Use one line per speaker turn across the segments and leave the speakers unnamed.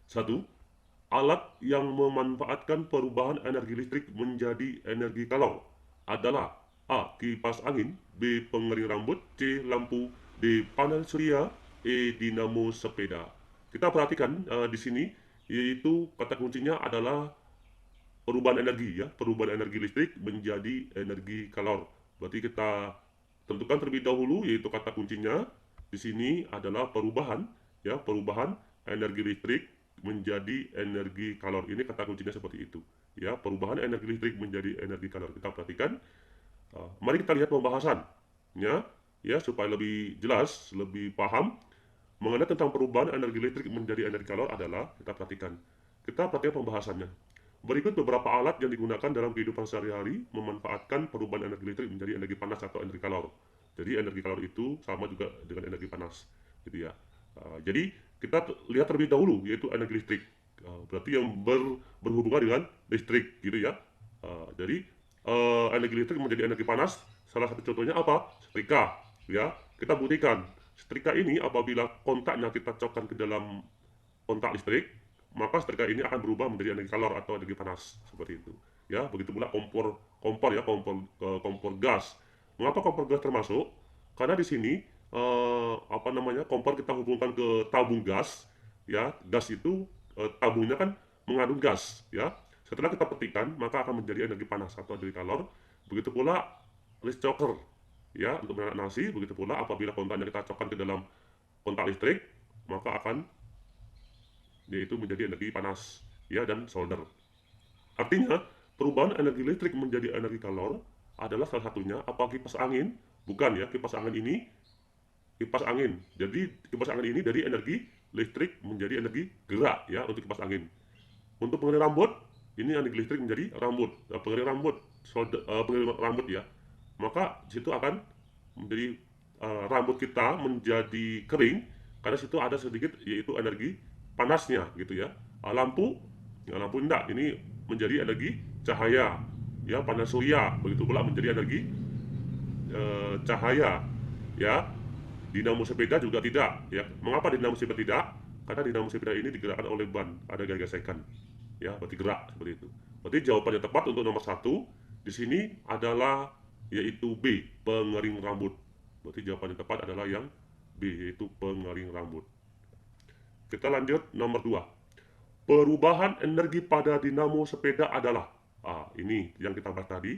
Satu, alat yang memanfaatkan perubahan energi listrik menjadi energi kalor adalah A. Kipas angin, B. Pengering rambut, C. Lampu, D. Panel surya, E. Dinamo sepeda. Kita perhatikan di sini, yaitu kata kuncinya adalah perubahan energi, ya, perubahan energi listrik menjadi energi kalor. Berarti kita tentukan terlebih dahulu, yaitu kata kuncinya di sini adalah perubahan, ya, perubahan energi listrik menjadi energi kalor. Ini kata kuncinya seperti itu, ya, perubahan energi listrik menjadi energi kalor. Kita perhatikan. Mari kita lihat pembahasannya, ya, supaya lebih jelas, lebih paham mengenai tentang perubahan energi listrik menjadi energi kalor adalah kita perhatikan pembahasannya. Berikut beberapa alat yang digunakan dalam kehidupan sehari-hari memanfaatkan perubahan energi listrik menjadi energi panas atau energi kalor. Jadi energi kalor itu sama juga dengan energi panas, gitu ya. Jadi kita lihat terlebih dahulu, yaitu energi listrik. Berarti yang berhubungan dengan listrik, gitu ya. Jadi energi listrik menjadi energi panas. Salah satu contohnya apa? Setrika, ya. Kita buktikan setrika ini apabila kontaknya kita cokkan ke dalam kontak listrik, maka setrika ini akan berubah menjadi energi kalor atau energi panas, seperti itu. Ya, begitu pula kompor kompor ya, kompor gas. Mengapa kompor gas termasuk? Karena di sini apa namanya, kompor kita hubungkan ke tabung gas, ya. Gas itu tabungnya kan mengandung gas, ya. Setelah kita petikan, maka akan menjadi energi panas atau energi kalor. Begitu pula rice cooker, ya, untuk memasak nasi. Begitu pula apabila kontaknya kita cokkan ke dalam kontak listrik, maka akan yaitu menjadi energi panas, ya, dan solder. Artinya perubahan energi listrik menjadi energi kalor adalah salah satunya apa kipas angin. Bukan, ya, kipas angin ini kipas angin. Jadi kipas angin ini dari energi listrik menjadi energi gerak, ya, untuk kipas angin. Untuk pengering rambut, ini energi listrik menjadi rambut. Nah, pengering rambut, pengering rambut, ya. Maka situ akan menjadi rambut kita menjadi kering karena situ ada sedikit yaitu energi panasnya, gitu ya. Lampu, ya, lampu enggak, ini menjadi energi cahaya, ya, panel surya. Begitu pula menjadi energi cahaya, ya. Dinamo sepeda juga tidak, ya. Mengapa dinamo sepeda tidak? Karena dinamo sepeda ini digerakkan oleh ban, ada gaya gesekan, ya, berarti gerak seperti itu. Berarti jawabannya tepat untuk nomor satu di sini adalah yaitu B, pengering rambut. Berarti jawabannya tepat adalah yang B, yaitu pengering rambut. Kita lanjut nomor 2. Perubahan energi pada dinamo sepeda adalah, ini yang kita bahas tadi,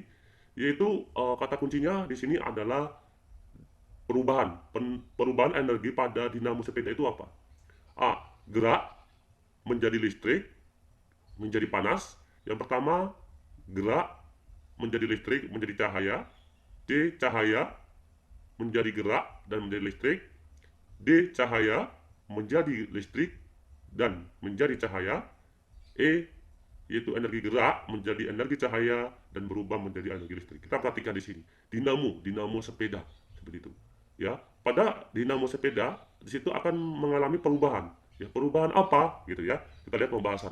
yaitu kata kuncinya di sini adalah perubahan energi pada dinamo sepeda itu apa? A. Gerak menjadi listrik menjadi panas. Yang pertama, gerak menjadi listrik menjadi cahaya. D. Cahaya menjadi gerak dan menjadi listrik. D. Cahaya menjadi listrik dan menjadi cahaya. E. Yaitu energi gerak menjadi energi cahaya dan berubah menjadi energi listrik. Kita perhatikan di sini, dinamo sepeda seperti itu, ya. Pada dinamo sepeda di situ akan mengalami perubahan, ya. Perubahan apa, gitu ya. Kita lihat pembahasan.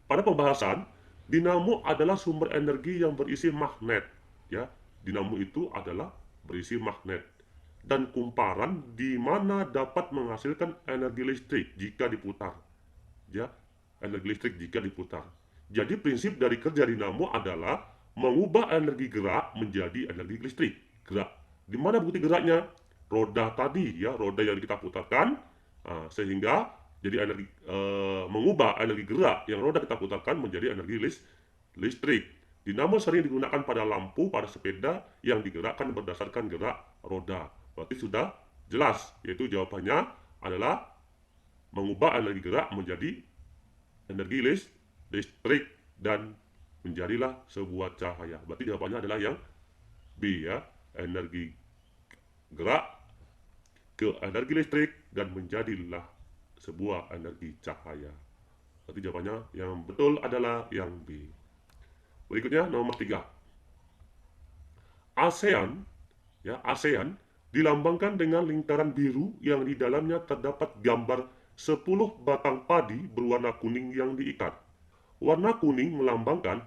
Pada pembahasan, dinamo adalah sumber energi yang berisi magnet, ya. Dinamo itu adalah berisi magnet dan kumparan di mana dapat menghasilkan energi listrik jika diputar, ya. Energi listrik jika diputar. Jadi prinsip dari kerja dinamo adalah mengubah energi gerak menjadi energi listrik. Gerak. Di mana bukti geraknya? Roda tadi, ya, roda yang kita putarkan, sehingga jadi energi mengubah energi gerak yang roda kita putarkan menjadi energi listrik. Dinamo sering digunakan pada lampu pada sepeda yang digerakkan berdasarkan gerak roda. Berarti sudah jelas, yaitu jawabannya adalah mengubah energi gerak menjadi energi listrik dan menjadilah sebuah cahaya. Berarti jawabannya adalah yang B, ya, energi gerak ke energi listrik dan menjadilah sebuah energi cahaya. Berarti jawabannya yang betul adalah yang B. Berikutnya nomor 3. ASEAN, ya, ASEAN dilambangkan dengan lingkaran biru yang di dalamnya terdapat gambar 10 batang padi berwarna kuning yang diikat. Warna kuning melambangkan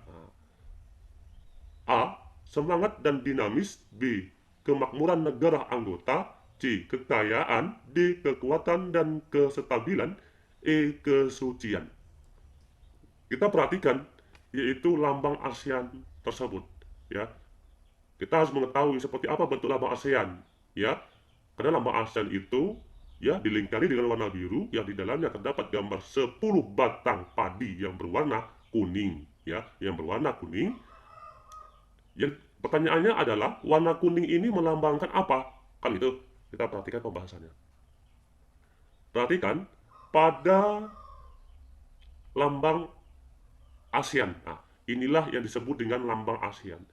A. Semangat dan dinamis. B. Kemakmuran negara anggota. C. Kekayaan. D. Kekuatan dan kestabilan. E kesucian. Kita perhatikan, yaitu lambang ASEAN tersebut, ya. Kita harus mengetahui seperti apa bentuk lambang ASEAN, ya. Karena lambang ASEAN itu ya dilingkari dengan warna biru yang di dalamnya terdapat gambar 10 batang padi yang berwarna kuning, ya, yang berwarna kuning. Yang pertanyaannya adalah warna kuning ini melambangkan apa? Kan itu kita perhatikan pembahasannya. Perhatikan pada lambang ASEAN. Nah, inilah yang disebut dengan lambang ASEAN.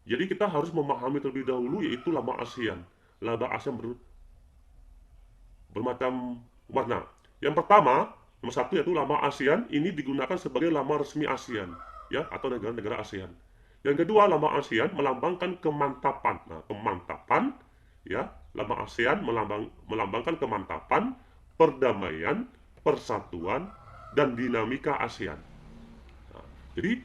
Jadi kita harus memahami terlebih dahulu yaitu lambang ASEAN. Lambang ASEAN bermacam warna. Yang pertama, nomor satu yaitu lambang ASEAN ini digunakan sebagai lambang resmi ASEAN, ya, atau negara-negara ASEAN. Yang kedua, lambang ASEAN melambangkan kemantapan. Nah, kemantapan, ya, lambang ASEAN melambangkan kemantapan, perdamaian, persatuan, dan dinamika ASEAN. Nah, jadi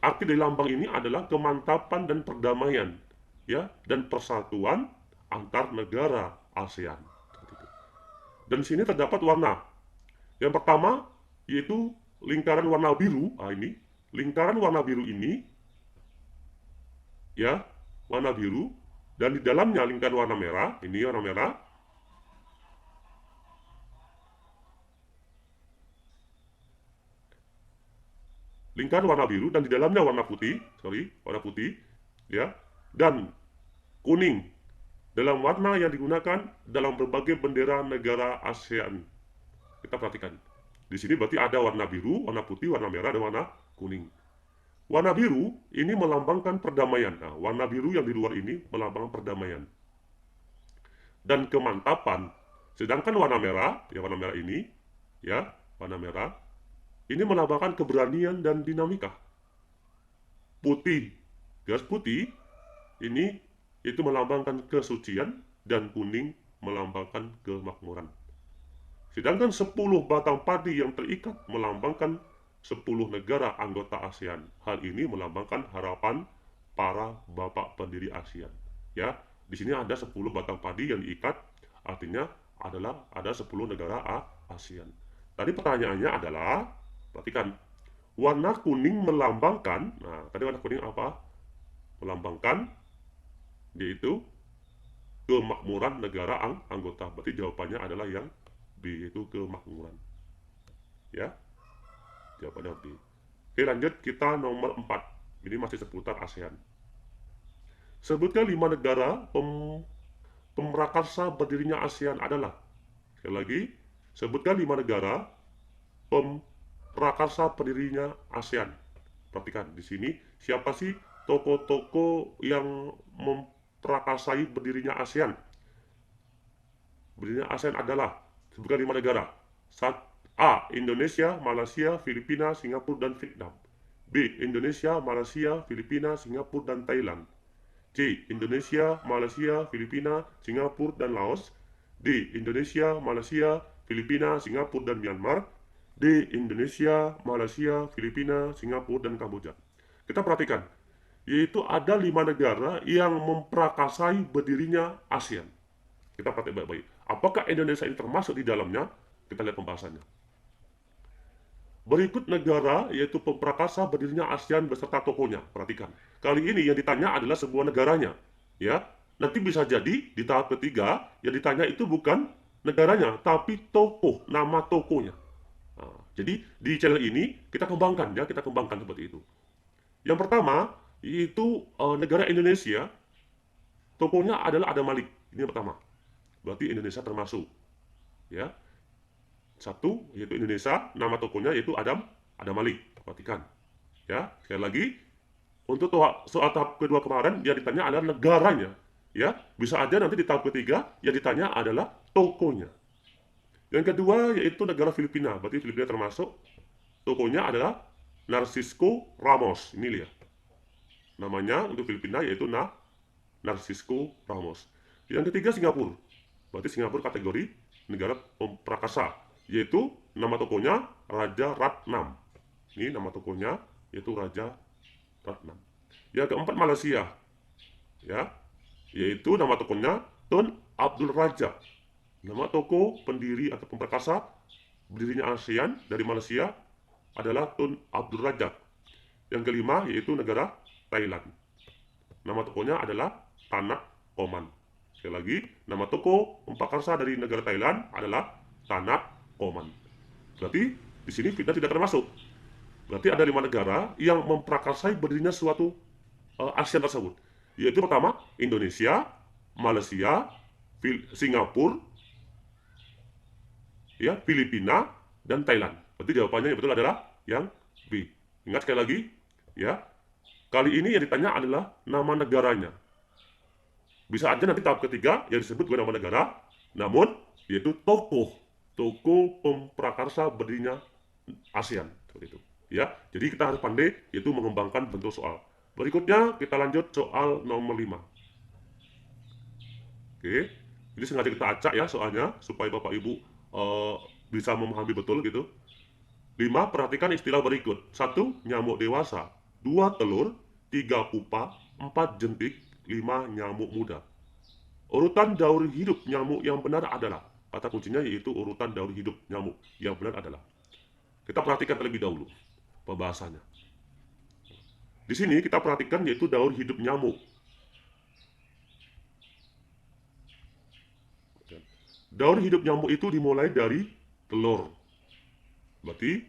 arti dari lambang ini adalah kemantapan dan perdamaian, ya, dan persatuan antar negara ASEAN. Dan di sini terdapat warna. Yang pertama yaitu lingkaran warna biru. Nah, ini lingkaran warna biru ini, ya, warna biru, dan di dalamnya lingkaran warna merah. Ini warna merah. Lingkaran warna biru dan di dalamnya warna putih, warna putih, ya, dan kuning dalam warna yang digunakan dalam berbagai bendera negara ASEAN. Kita perhatikan. Di sini berarti ada warna biru, warna putih, warna merah, dan warna kuning. Warna biru ini melambangkan perdamaian. Nah, warna biru yang di luar ini melambangkan perdamaian dan kemantapan. Sedangkan warna merah, ya, warna merah ini, ya, warna merah ini melambangkan keberanian dan dinamika. Putih, garis putih ini itu melambangkan kesucian, dan kuning melambangkan kemakmuran. Sedangkan 10 batang padi yang terikat melambangkan 10 negara anggota ASEAN. Hal ini melambangkan harapan para bapak pendiri ASEAN. Ya, di sini ada 10 batang padi yang diikat, artinya adalah ada 10 negara ASEAN. Tadi pertanyaannya adalah, perhatikan, warna kuning melambangkan, nah tadi warna kuning apa? Melambangkan yaitu kemakmuran negara anggota. Berarti jawabannya adalah yang B, yaitu kemakmuran. Ya, jawabannya B. Oke, lanjut kita nomor 4. Ini masih seputar ASEAN. Sebutkan 5 negara pemrakarsa berdirinya ASEAN adalah. Sekali lagi, sebutkan 5 negara pemrakarsa berdirinya ASEAN. Perhatikan di sini siapa sih tokoh-tokoh yang memprakarsai berdirinya ASEAN. Berdirinya ASEAN adalah, sebutkan 5 negara. A. Indonesia, Malaysia, Filipina, Singapura, dan Vietnam. B. Indonesia, Malaysia, Filipina, Singapura, dan Thailand. C. Indonesia, Malaysia, Filipina, Singapura, dan Laos. D. Indonesia, Malaysia, Filipina, Singapura, dan Myanmar. D. Indonesia, Malaysia, Filipina, Singapura, dan Kamboja. Kita perhatikan, yaitu ada 5 negara yang memprakarsai berdirinya ASEAN. Kita perhatikan baik-baik. Apakah Indonesia ini termasuk di dalamnya? Kita lihat pembahasannya. Berikut negara yaitu pemprakarsa berdirinya ASEAN beserta tokohnya. Perhatikan. Kali ini yang ditanya adalah sebuah negaranya. Ya, nanti bisa jadi di tahap ketiga yang ditanya itu bukan negaranya, tapi tokoh, nama tokohnya. Nah, jadi di channel ini kita kembangkan, ya, kita kembangkan seperti itu. Yang pertama yaitu negara Indonesia, tokohnya adalah Adam Malik. Ini yang pertama. Berarti Indonesia termasuk. Ya, satu yaitu Indonesia, nama tokohnya yaitu Adam Malik. Perhatikan. Ya, sekali lagi, untuk soal tahap kedua kemarin yang ditanya adalah negaranya. Ya, bisa aja nanti di tahap ketiga yang ditanya adalah tokohnya. Yang kedua yaitu negara Filipina. Berarti Filipina termasuk. Tokohnya adalah Narcisco Ramos. Ini lihat. Namanya untuk Filipina yaitu Narcisco Ramos. Yang ketiga Singapura. Berarti Singapura kategori negara prakarsa, yaitu nama tokohnya Raja Ratnam. Ini nama tokohnya yaitu Raja Ratnam. Yang keempat Malaysia, ya, yaitu nama tokohnya Tun Abdul Raja. Nama toko pendiri atau pemprakarsa berdirinya ASEAN dari Malaysia adalah Tun Abdul Razak. Yang kelima yaitu negara Thailand. Nama tokonya adalah Tanak Koman. Sekali lagi, nama toko prakarsa dari negara Thailand adalah Tanak Koman. Berarti di sini Vietnam tidak termasuk. Berarti ada 5 negara yang memprakarsai berdirinya suatu ASEAN tersebut. Yaitu pertama Indonesia, Malaysia, Singapura, ya, Filipina, dan Thailand. Berarti jawabannya yang betul adalah yang B. Ingat sekali lagi, ya. Kali ini yang ditanya adalah nama negaranya. Bisa aja nanti tahap ketiga yang disebut dengan nama negara, namun yaitu tokoh pemprakarsa berdirinya ASEAN seperti itu. Ya, jadi kita harus pandai yaitu mengembangkan bentuk soal. Berikutnya kita lanjut soal nomor 5. Oke, ini sengaja kita acak ya soalnya supaya Bapak Ibu bisa memahami betul gitu. 5. Perhatikan istilah berikut. 1. Nyamuk dewasa. 2. Telur. 3. Pupa. 4. Jentik. 5. Nyamuk muda. Urutan daur hidup nyamuk yang benar adalah, kata kuncinya yaitu urutan daur hidup nyamuk yang benar adalah. Kita perhatikan terlebih dahulu pembahasannya. Di sini kita perhatikan yaitu daur hidup nyamuk. Daur hidup nyamuk itu dimulai dari telur. Berarti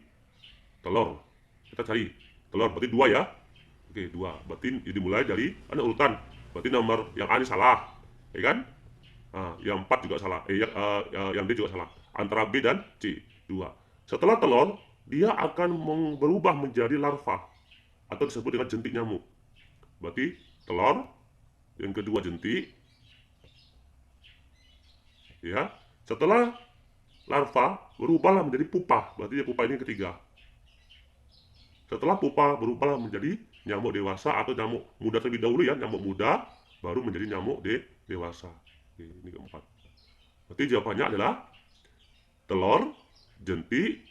telur. Kita cari telur, berarti 2 ya. Oke, 2. Berarti dimulai dari urutan. Berarti nomor yang A ini salah, ya kan? Nah, yang 4 juga salah. Yang D juga salah. Antara B dan C, 2. Setelah telur, dia akan berubah menjadi larva atau disebut dengan jentik nyamuk. Berarti telur, yang kedua jentik, ya. Setelah larva berubahlah menjadi pupa, berarti pupa ini yang ketiga. Setelah pupa berubahlah menjadi nyamuk dewasa atau nyamuk muda terlebih dahulu ya, nyamuk muda baru menjadi nyamuk dewasa. Oke, ini keempat. Berarti jawabannya adalah telur, jentik,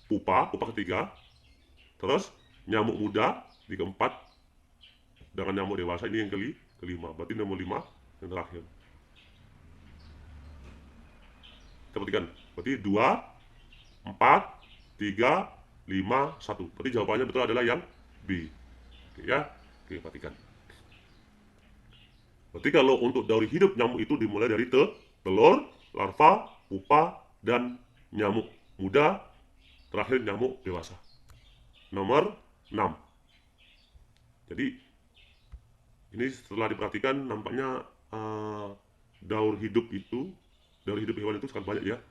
pupa ketiga, terus nyamuk muda di keempat, dengan nyamuk dewasa ini yang kelima. Berarti nomor 5 yang terakhir. Kita perhatikan. Berarti 2, 4, 3, 5, 1. Berarti jawabannya betul adalah yang B. Oke ya. Oke, perhatikan. Berarti kalau untuk daur hidup nyamuk itu dimulai dari telur, larva, pupa, dan nyamuk muda, terakhir nyamuk dewasa. Nomor 6. Jadi ini setelah diperhatikan nampaknya daur hidup hewan itu sangat banyak ya.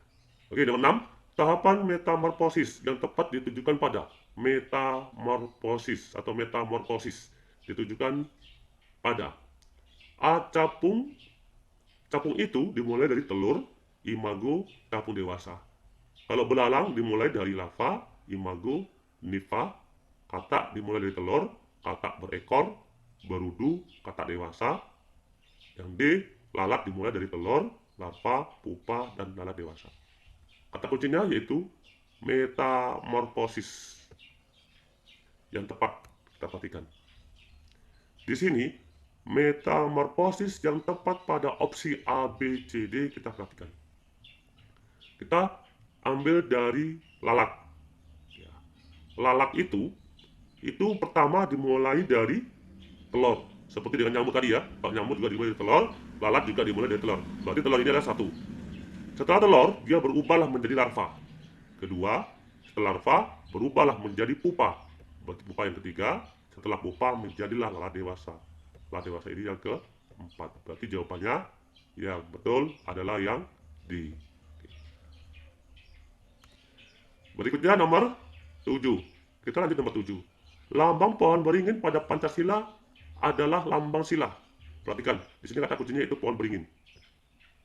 Oke, nomor 6. Tahapan metamorfosis yang tepat ditujukan pada metamorfosis ditujukan pada A. Capung. Capung itu dimulai dari telur, imago, capung dewasa. Kalau belalang dimulai dari larva, imago, nipa. Katak dimulai dari telur, katak berekor, berudu, katak dewasa. Yang D. Lalat dimulai dari telur, larva, pupa, dan lalat dewasa. Kata kuncinya yaitu metamorfosis. Yang tepat kita perhatikan. Di sini metamorfosis yang tepat pada opsi A, B, C, D kita perhatikan. Kita ambil dari lalat. Ya. Lalat itu pertama dimulai dari telur. Seperti dengan nyamuk tadi ya. Kalau nyamuk juga dimulai dari telur, lalat juga dimulai dari telur. Berarti telur ini adalah 1. Setelah telur, dia berubahlah menjadi larva. Kedua, setelah larva, berubahlah menjadi pupa. Berarti pupa yang ketiga, setelah pupa menjadilah lalat dewasa. Lalat dewasa ini yang keempat. Berarti jawabannya yang betul adalah yang D. Berikutnya nomor 7. Kita lanjut nomor 7. Lambang pohon beringin pada Pancasila adalah lambang sila. Perhatikan, di sini kata kuncinya itu pohon beringin.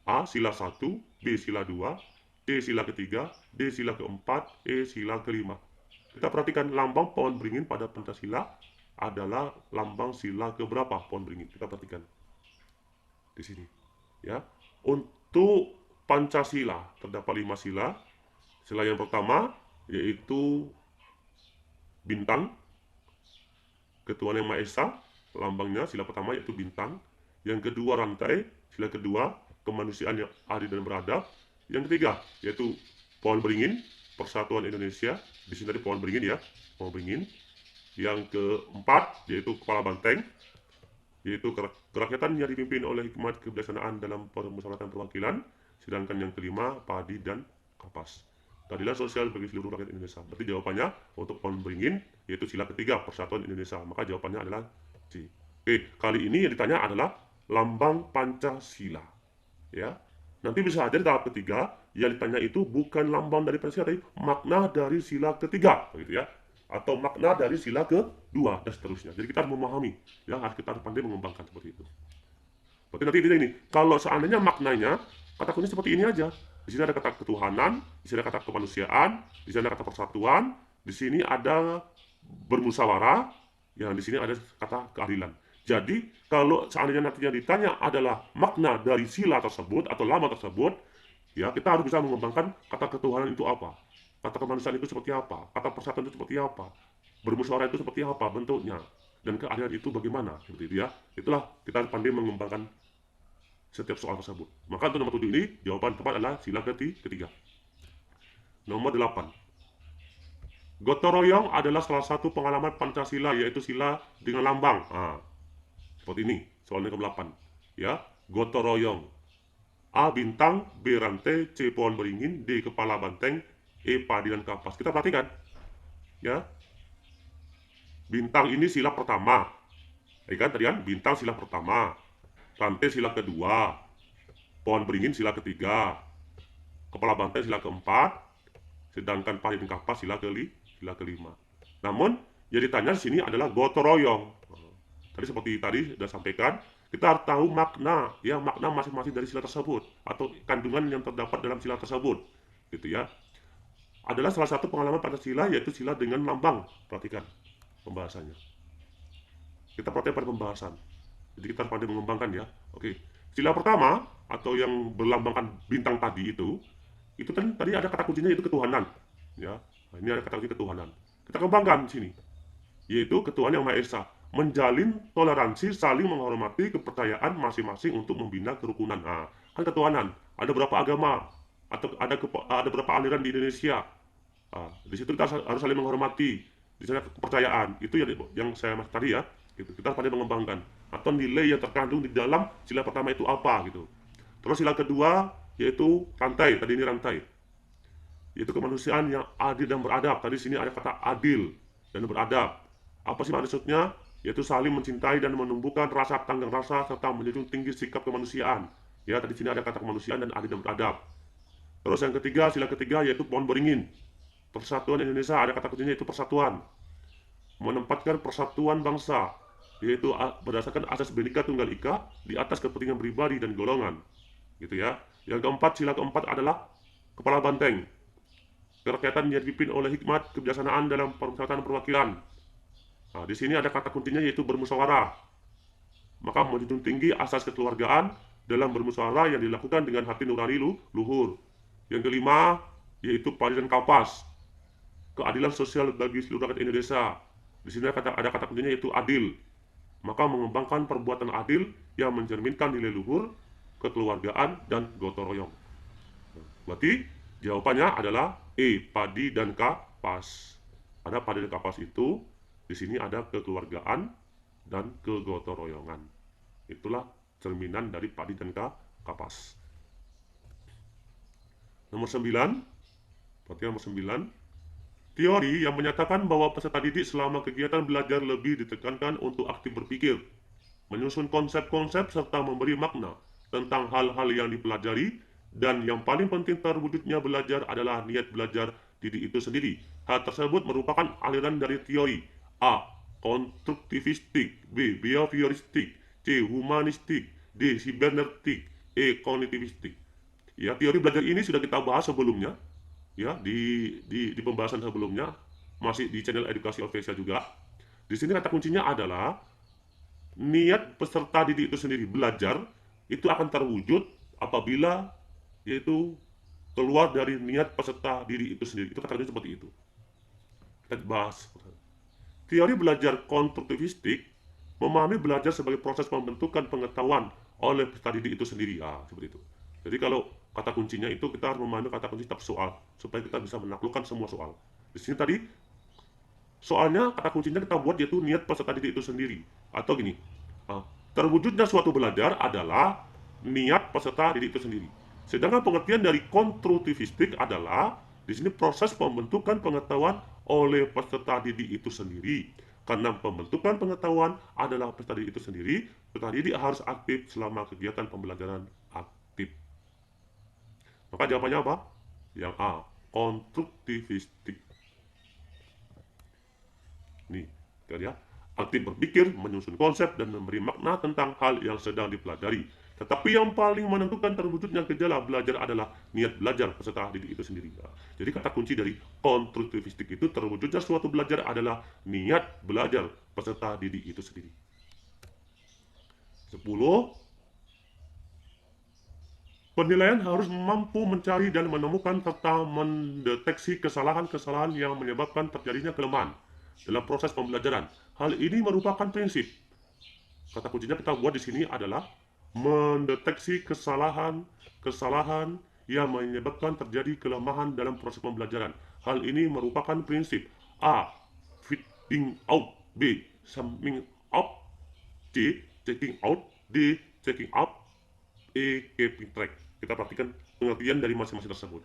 A. Sila 1, B. Sila 2, C. Sila ketiga, D. Sila keempat, E. Sila kelima. Kita perhatikan lambang pohon beringin pada Pancasila adalah lambang sila keberapa pohon beringin. Kita perhatikan di sini. Ya, untuk Pancasila terdapat 5 sila. Sila yang pertama yaitu bintang, Ketuhanan Yang Maha Esa. Lambangnya sila pertama yaitu bintang. Yang kedua rantai, sila kedua kemanusiaan yang adil dan beradab. Yang ketiga yaitu pohon beringin. Persatuan Indonesia. Di sini tadi pohon beringin ya, pohon beringin. Yang keempat yaitu kepala banteng, yaitu kerakyatan yang dipimpin oleh hikmat kebijaksanaan dalam permusyawaratan perwakilan. Sedangkan yang kelima padi dan kapas. Keadilan sosial bagi seluruh rakyat Indonesia. Berarti jawabannya untuk pohon beringin yaitu sila ketiga Persatuan Indonesia. Maka jawabannya adalah C. Oke, kali ini yang ditanya adalah lambang Pancasila. Ya, nanti bisa aja di tahap ketiga yang ditanya itu bukan lambang dari Pancasila, tapi makna dari sila ketiga, begitu ya, atau makna dari sila kedua dan seterusnya. Jadi kita harus memahami, ya, kita harus pandai mengembangkan seperti itu. Berarti nanti ini, kalau seandainya maknanya kata kunci seperti ini aja. Di sini ada kata ketuhanan, di sini ada kata kemanusiaan, di sini ada kata persatuan, di sini ada bermusyawarah, yang di sini ada kata keadilan. Jadi kalau seandainya nantinya ditanya adalah makna dari sila tersebut atau lambang tersebut, ya kita harus bisa mengembangkan kata ketuhanan itu apa, kata kemanusiaan itu seperti apa, kata persatuan itu seperti apa, bermusyawarah itu seperti apa bentuknya, dan keadilan itu bagaimana, seperti itu ya. Itulah kita pandai mengembangkan setiap soal tersebut. Maka untuk nomor 7 ini jawaban tepat adalah sila ketiga. Nomor 8. Gotong royong adalah salah satu pengalaman Pancasila, yaitu sila dengan lambang. Seperti ini, soalnya ke-8. Ya, gotong royong. A. Bintang, B. Rantai, C. Pohon beringin, D. Kepala banteng, E. Padi dan kapas. Kita perhatikan. Ya, bintang ini sila pertama. Ya kan, tadi kan? Bintang sila pertama. Rantai sila kedua, pohon beringin sila ketiga, kepala banteng sila keempat, sedangkan padi dan kapas sila kelima. Namun yang ditanya di sini adalah gotong royong. Tadi seperti tadi sudah sampaikan, kita harus tahu makna, ya, makna masing-masing dari sila tersebut atau kandungan yang terdapat dalam sila tersebut, gitu ya. Adalah salah satu pengalaman Pancasila, yaitu sila dengan lambang. Perhatikan pembahasannya. Kita perhatikan pada pembahasan. Jadi kita pandai mengembangkan ya. Oke. Sila pertama atau yang berlambangkan bintang tadi itu kan tadi ada kata kuncinya yaitu ketuhanan. Ya. Nah, ini ada kata kunci ketuhanan. Kita kembangkan di sini. Yaitu ketuhanan yang Maha Esa, menjalin toleransi, saling menghormati kepercayaan masing-masing untuk membina kerukunan. Nah, kan ketuhanan. Ada berapa agama atau ada berapa aliran di Indonesia. Nah, di situ kita harus saling menghormati. Di sana kepercayaan. Itu yang saya mas tadi ya. Gitu. Kita pandai mengembangkan atau nilai yang terkandung di dalam sila pertama itu apa gitu. Terus sila kedua yaitu rantai, tadi ini rantai, yaitu kemanusiaan yang adil dan beradab. Tadi sini ada kata adil dan beradab. Apa sih maksudnya? Yaitu saling mencintai dan menumbuhkan rasa tanggung rasa serta menjunjung tinggi sikap kemanusiaan. Ya, tadi sini ada kata kemanusiaan dan adil dan beradab. Terus yang ketiga, sila ketiga yaitu pohon beringin. Persatuan Indonesia, ada kata kuncinya yaitu persatuan. Menempatkan persatuan bangsa, yaitu berdasarkan asas Bhinneka Tunggal Ika di atas kepentingan pribadi dan golongan, gitu ya. Yang keempat, sila keempat adalah kepala banteng, kerakyatan yang dipimpin oleh hikmat kebijaksanaan dalam permusyawaratan perwakilan. Nah, di sini ada kata kuncinya yaitu bermusyawarah, maka menjunjung tinggi asas kekeluargaan dalam bermusyawarah yang dilakukan dengan hati nurani luhur. Yang kelima yaitu padi dan kapas, keadilan sosial bagi seluruh rakyat Indonesia. Di sini ada kata kuncinya yaitu adil, maka mengembangkan perbuatan adil yang mencerminkan nilai luhur, kekeluargaan, dan gotong royong. Berarti jawabannya adalah E, padi dan kapas. Ada padi dan kapas itu, di sini ada kekeluargaan dan kegotong royongan. Itulah cerminan dari padi dan kapas. Nomor 9, perhatikan nomor 9. Teori yang menyatakan bahwa peserta didik selama kegiatan belajar lebih ditekankan untuk aktif berpikir, menyusun konsep-konsep serta memberi makna tentang hal-hal yang dipelajari, dan yang paling penting terwujudnya belajar adalah niat belajar didik itu sendiri. Hal tersebut merupakan aliran dari teori A. Konstruktivistik, B. Behavioristik, C. Humanistik, D. Sibernetik, E. Kognitivistik. Ya, teori belajar ini sudah kita bahas sebelumnya. Ya, di pembahasan sebelumnya, masih di channel Edukasi Official juga. Di sini kata kuncinya adalah niat peserta didik itu sendiri belajar itu akan terwujud apabila yaitu keluar dari niat peserta didik itu sendiri. Itu kata kuncinya seperti itu. Kita bahas. Teori belajar konstruktivistik memahami belajar sebagai proses pembentukan pengetahuan oleh peserta didik itu sendiri. Seperti itu. Jadi kalau kata kuncinya itu kita harus memahami kata kunci setiap soal supaya kita bisa menaklukkan semua soal. Di sini tadi soalnya kata kuncinya kita buat yaitu niat peserta didik itu sendiri. Atau gini, terwujudnya suatu belajar adalah niat peserta didik itu sendiri. Sedangkan pengertian dari konstruktivistik adalah di sini proses pembentukan pengetahuan oleh peserta didik itu sendiri. Karena pembentukan pengetahuan adalah peserta didik itu sendiri, peserta didik harus aktif selama kegiatan pembelajaran aktif. Maka jawabannya apa? Yang A, konstruktivistik. Nih, lihat ya. Aktif berpikir, menyusun konsep, dan memberi makna tentang hal yang sedang dipelajari. Tetapi yang paling menentukan terwujudnya gejala belajar adalah niat belajar peserta didik itu sendiri. Nah, jadi kata kunci dari konstruktivistik itu terwujudnya suatu belajar adalah niat belajar peserta didik itu sendiri. 10. Penilaian harus mampu mencari dan menemukan serta mendeteksi kesalahan-kesalahan yang menyebabkan terjadinya kelemahan dalam proses pembelajaran. Hal ini merupakan prinsip. Kata kuncinya kita buat di sini adalah mendeteksi kesalahan-kesalahan yang menyebabkan terjadi kelemahan dalam proses pembelajaran. Hal ini merupakan prinsip. A. Fitting out. B. Summing up. C. Checking out. D. Checking up. E. Keeping track. Kita perhatikan pengertian dari masing-masing tersebut.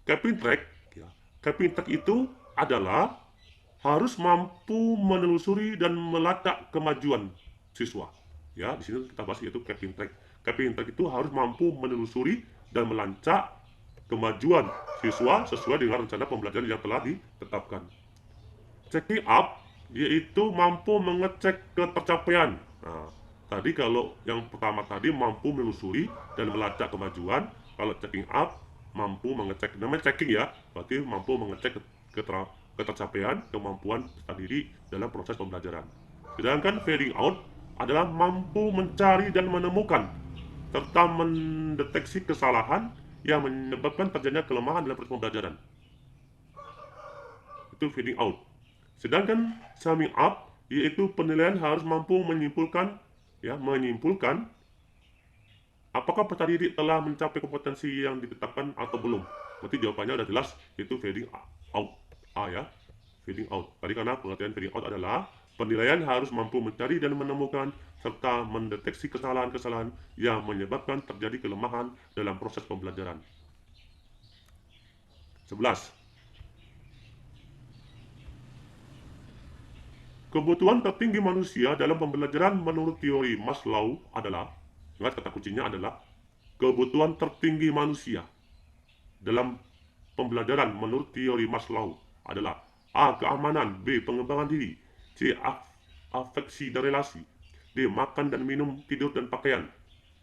Keeping track, ya, keeping track itu adalah harus mampu menelusuri dan melacak kemajuan siswa. Ya, di sini kita bahas yaitu keeping track. Keeping track itu harus mampu menelusuri dan melacak kemajuan siswa sesuai dengan rencana pembelajaran yang telah ditetapkan. Checking up yaitu mampu mengecek ketercapaian. Nah, tadi kalau yang pertama tadi mampu menelusuri dan melacak kemajuan, kalau checking up mampu mengecek, namanya checking ya, berarti mampu mengecek ketercapaian kemampuan peserta didik dalam proses pembelajaran. Sedangkan fading out adalah mampu mencari dan menemukan serta mendeteksi kesalahan yang menyebabkan terjadinya kelemahan dalam proses pembelajaran. Itu fading out. Sedangkan summing up yaitu penilaian harus mampu menyimpulkan apakah peserta didik telah mencapai kompetensi yang ditetapkan atau belum. Berarti jawabannya udah jelas, itu fading out. A ya, fading out. Tadi karena pengertian fading out adalah penilaian harus mampu mencari dan menemukan serta mendeteksi kesalahan-kesalahan yang menyebabkan terjadi kelemahan dalam proses pembelajaran. 11. Kebutuhan tertinggi manusia dalam pembelajaran menurut teori Maslow adalah, ingat kata kuncinya adalah kebutuhan tertinggi manusia dalam pembelajaran menurut teori Maslow adalah A. Keamanan, B. Pengembangan diri, C. Afeksi dan relasi, D. Makan dan minum, tidur dan pakaian,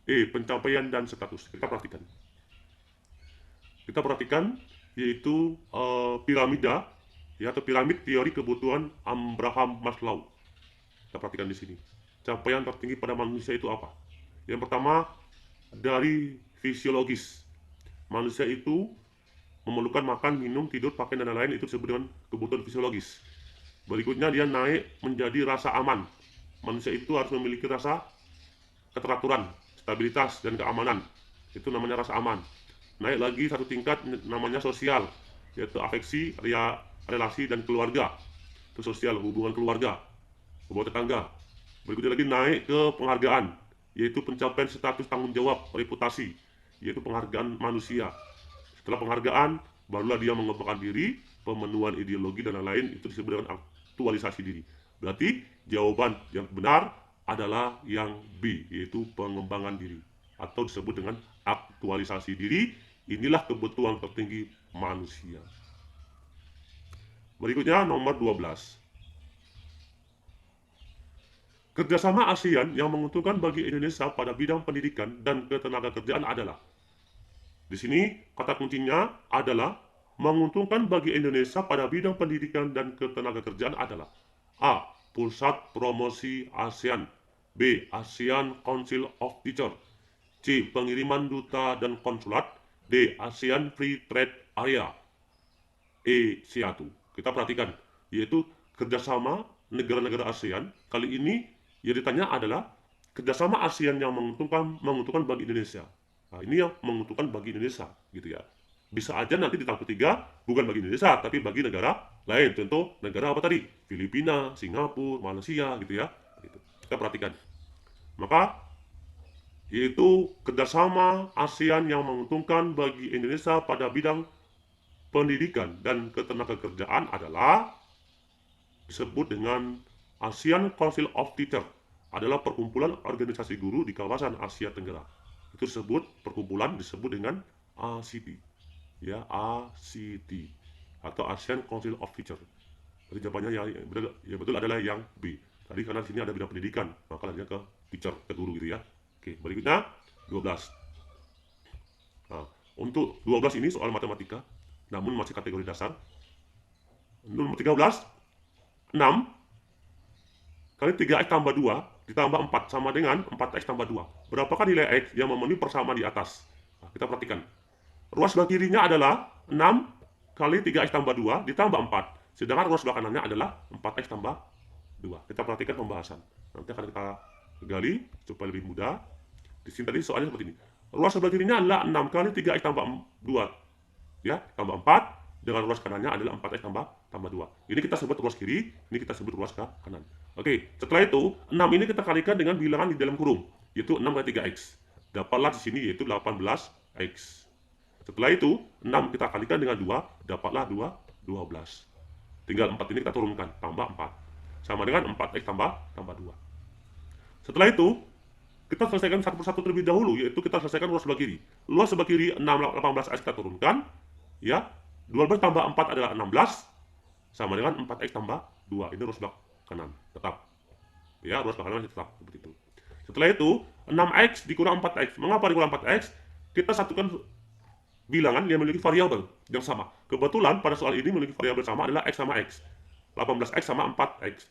E. Pencapaian dan status. Kita perhatikan yaitu piramida ya, atau piramid teori kebutuhan Abraham Maslow. Kita perhatikan di sini. Capaian tertinggi pada manusia itu apa? Yang pertama dari fisiologis. Manusia itu memerlukan makan, minum, tidur, pakaian, dan lain-lain, itu disebut dengan kebutuhan fisiologis. Berikutnya dia naik menjadi rasa aman. Manusia itu harus memiliki rasa keteraturan, stabilitas, dan keamanan. Itu namanya rasa aman. Naik lagi satu tingkat namanya sosial, yaitu afeksi, relasi, dan keluarga. Itu sosial, hubungan keluarga, hubungan tetangga. Berikutnya lagi naik ke penghargaan, yaitu pencapaian status tanggung jawab, reputasi, yaitu penghargaan manusia. Setelah penghargaan, barulah dia mengembangkan diri, pemenuhan ideologi dan lain-lain, itu disebut dengan aktualisasi diri. Berarti jawaban yang benar adalah yang B, yaitu pengembangan diri, atau disebut dengan aktualisasi diri. Inilah kebutuhan tertinggi manusia. Berikutnya nomor 12. Kerjasama ASEAN yang menguntungkan bagi Indonesia pada bidang pendidikan dan ketenagakerjaan adalah, di sini kata kuncinya adalah menguntungkan bagi Indonesia pada bidang pendidikan dan ketenagakerjaan adalah A. Pusat Promosi ASEAN, B. ASEAN Council of Teachers, C. Pengiriman duta dan konsulat, D. ASEAN Free Trade Area, E. C1. Kita perhatikan, yaitu kerjasama negara-negara ASEAN. Kali ini yang ditanya adalah kerjasama ASEAN yang menguntungkan bagi Indonesia. Nah, ini yang menguntungkan bagi Indonesia gitu ya. Bisa aja nanti di tahap ketiga bukan bagi Indonesia tapi bagi negara lain. Contoh negara apa tadi? Filipina, Singapura, Malaysia gitu ya. Gitu. Kita perhatikan. Maka yaitu kerjasama ASEAN yang menguntungkan bagi Indonesia pada bidang pendidikan dan ketenagakerjaan adalah disebut dengan ASEAN Council of Teachers, adalah perkumpulan organisasi guru di kawasan Asia Tenggara. Itu disebut dengan ACT, ya ACT atau ASEAN Council of Teachers. Jadi jawabannya ya betul adalah yang B. Tadi karena di sini ada bidang pendidikan, maka lanjutnya ke teacher, ke guru gitu ya. Oke, berikutnya 12. Nah, untuk 12 ini soal matematika, namun masih kategori dasar. Nomor 13, 6 kali 3x tambah 2 ditambah 4 sama dengan 4x tambah 2. Berapakah nilai x yang memenuhi persamaan di atas? Nah, kita perhatikan. Ruas sebelah kirinya adalah 6 kali 3x tambah 2 ditambah 4. Sedangkan ruas sebelah kanannya adalah 4x tambah 2. Kita perhatikan pembahasan. Nanti akan kita gali supaya lebih mudah. Di sini tadi soalnya seperti ini. Ruas sebelah kirinya adalah 6 kali 3x tambah 2. Ya, tambah 4. Dengan ruas kanannya adalah 4x tambah 2. Ini kita sebut ruas kiri, ini kita sebut ruas kanan. Oke, setelah itu 6 ini kita kalikan dengan bilangan di dalam kurung, yaitu 6 kali 3x. Dapatlah di sini yaitu 18x. Setelah itu 6 kita kalikan dengan 2, dapatlah 12. Tinggal 4 ini kita turunkan, tambah 4. Sama dengan 4x tambah 2. Setelah itu kita selesaikan satu persatu terlebih dahulu, yaitu kita selesaikan ruas sebelah kiri. Ruas sebelah kiri 18x kita turunkan, ya. 12 tambah 4 adalah 16, sama dengan 4x tambah 2. Ini ruas sebelah kanan, tetap. Ya, ruas sebelah kanan masih tetap, seperti itu. Setelah itu, 6x dikurang 4x. Mengapa dikurang 4x? Kita satukan bilangan yang memiliki variabel yang sama. Kebetulan pada soal ini memiliki variabel sama adalah x sama x. 18x sama 4x.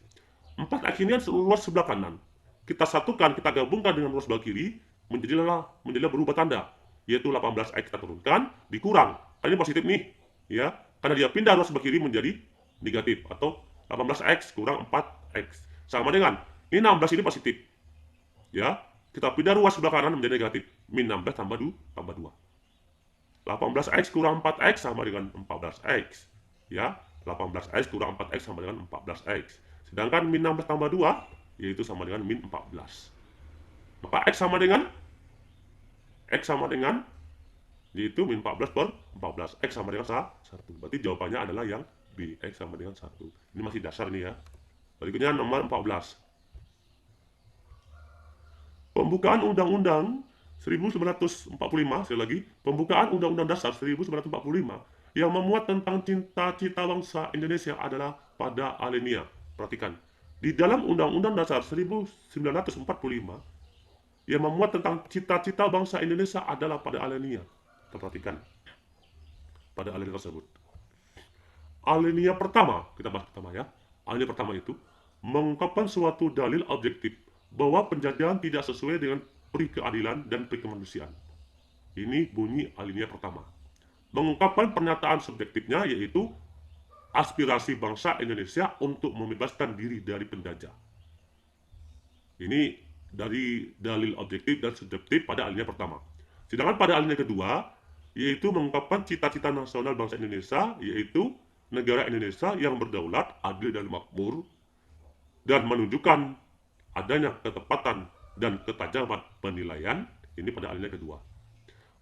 4x ini kan ruas sebelah kanan. Kita satukan, kita gabungkan dengan ruas sebelah kiri, menjadilah berubah tanda. Yaitu 18x kita turunkan, dikurang. Ini positif nih. Ya, karena dia pindah ruas sebelah kiri menjadi negatif atau 18x kurang 4x sama dengan ini 16 ini positif. Ya, kita pindah ruas sebelah kanan menjadi negatif, min 16 tambah 2. 18x kurang 4x sama dengan 14x. Ya, 18x kurang 4x sama dengan 14x. Sedangkan min 16 tambah 2 yaitu sama dengan min 14. Maka x sama dengan yaitu min 14 per 14. X sama dengan 1. Berarti jawabannya adalah yang B. X sama dengan 1. Ini masih dasar nih ya. Berikutnya nomor 14. Pembukaan Undang-Undang 1945, sekali lagi, pembukaan Undang-Undang Dasar 1945 yang memuat tentang cita-cita bangsa Indonesia adalah pada alinea. Perhatikan. Di dalam Undang-Undang Dasar 1945 yang memuat tentang cita-cita bangsa Indonesia adalah pada alinea. Kita perhatikan pada alinea tersebut. Alinea pertama, kita bahas pertama ya. Alinea pertama itu mengungkapkan suatu dalil objektif bahwa penjajahan tidak sesuai dengan peri keadilan dan peri kemanusiaan. Ini bunyi alinea pertama. Mengungkapkan pernyataan subjektifnya yaitu aspirasi bangsa Indonesia untuk membebaskan diri dari penjajah. Ini dari dalil objektif dan subjektif pada alinea pertama. Sedangkan pada alinea kedua yaitu mengungkapkan cita-cita nasional bangsa Indonesia, yaitu negara Indonesia yang berdaulat, adil dan makmur, dan menunjukkan adanya ketepatan dan ketajaman penilaian. Ini pada alinea kedua.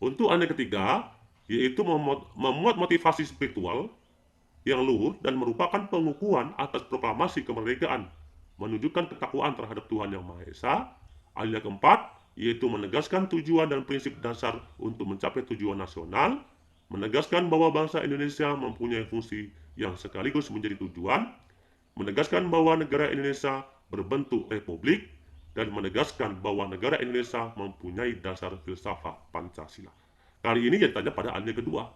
Untuk alinea ketiga, yaitu memuat motivasi spiritual yang luhur dan merupakan pengukuhan atas proklamasi kemerdekaan, menunjukkan ketakwaan terhadap Tuhan Yang Maha Esa. Alinea keempat, yaitu menegaskan tujuan dan prinsip dasar untuk mencapai tujuan nasional, menegaskan bahwa bangsa Indonesia mempunyai fungsi yang sekaligus menjadi tujuan, menegaskan bahwa negara Indonesia berbentuk republik, dan menegaskan bahwa negara Indonesia mempunyai dasar filsafat Pancasila. Kali ini yang ditanya pada alinea kedua,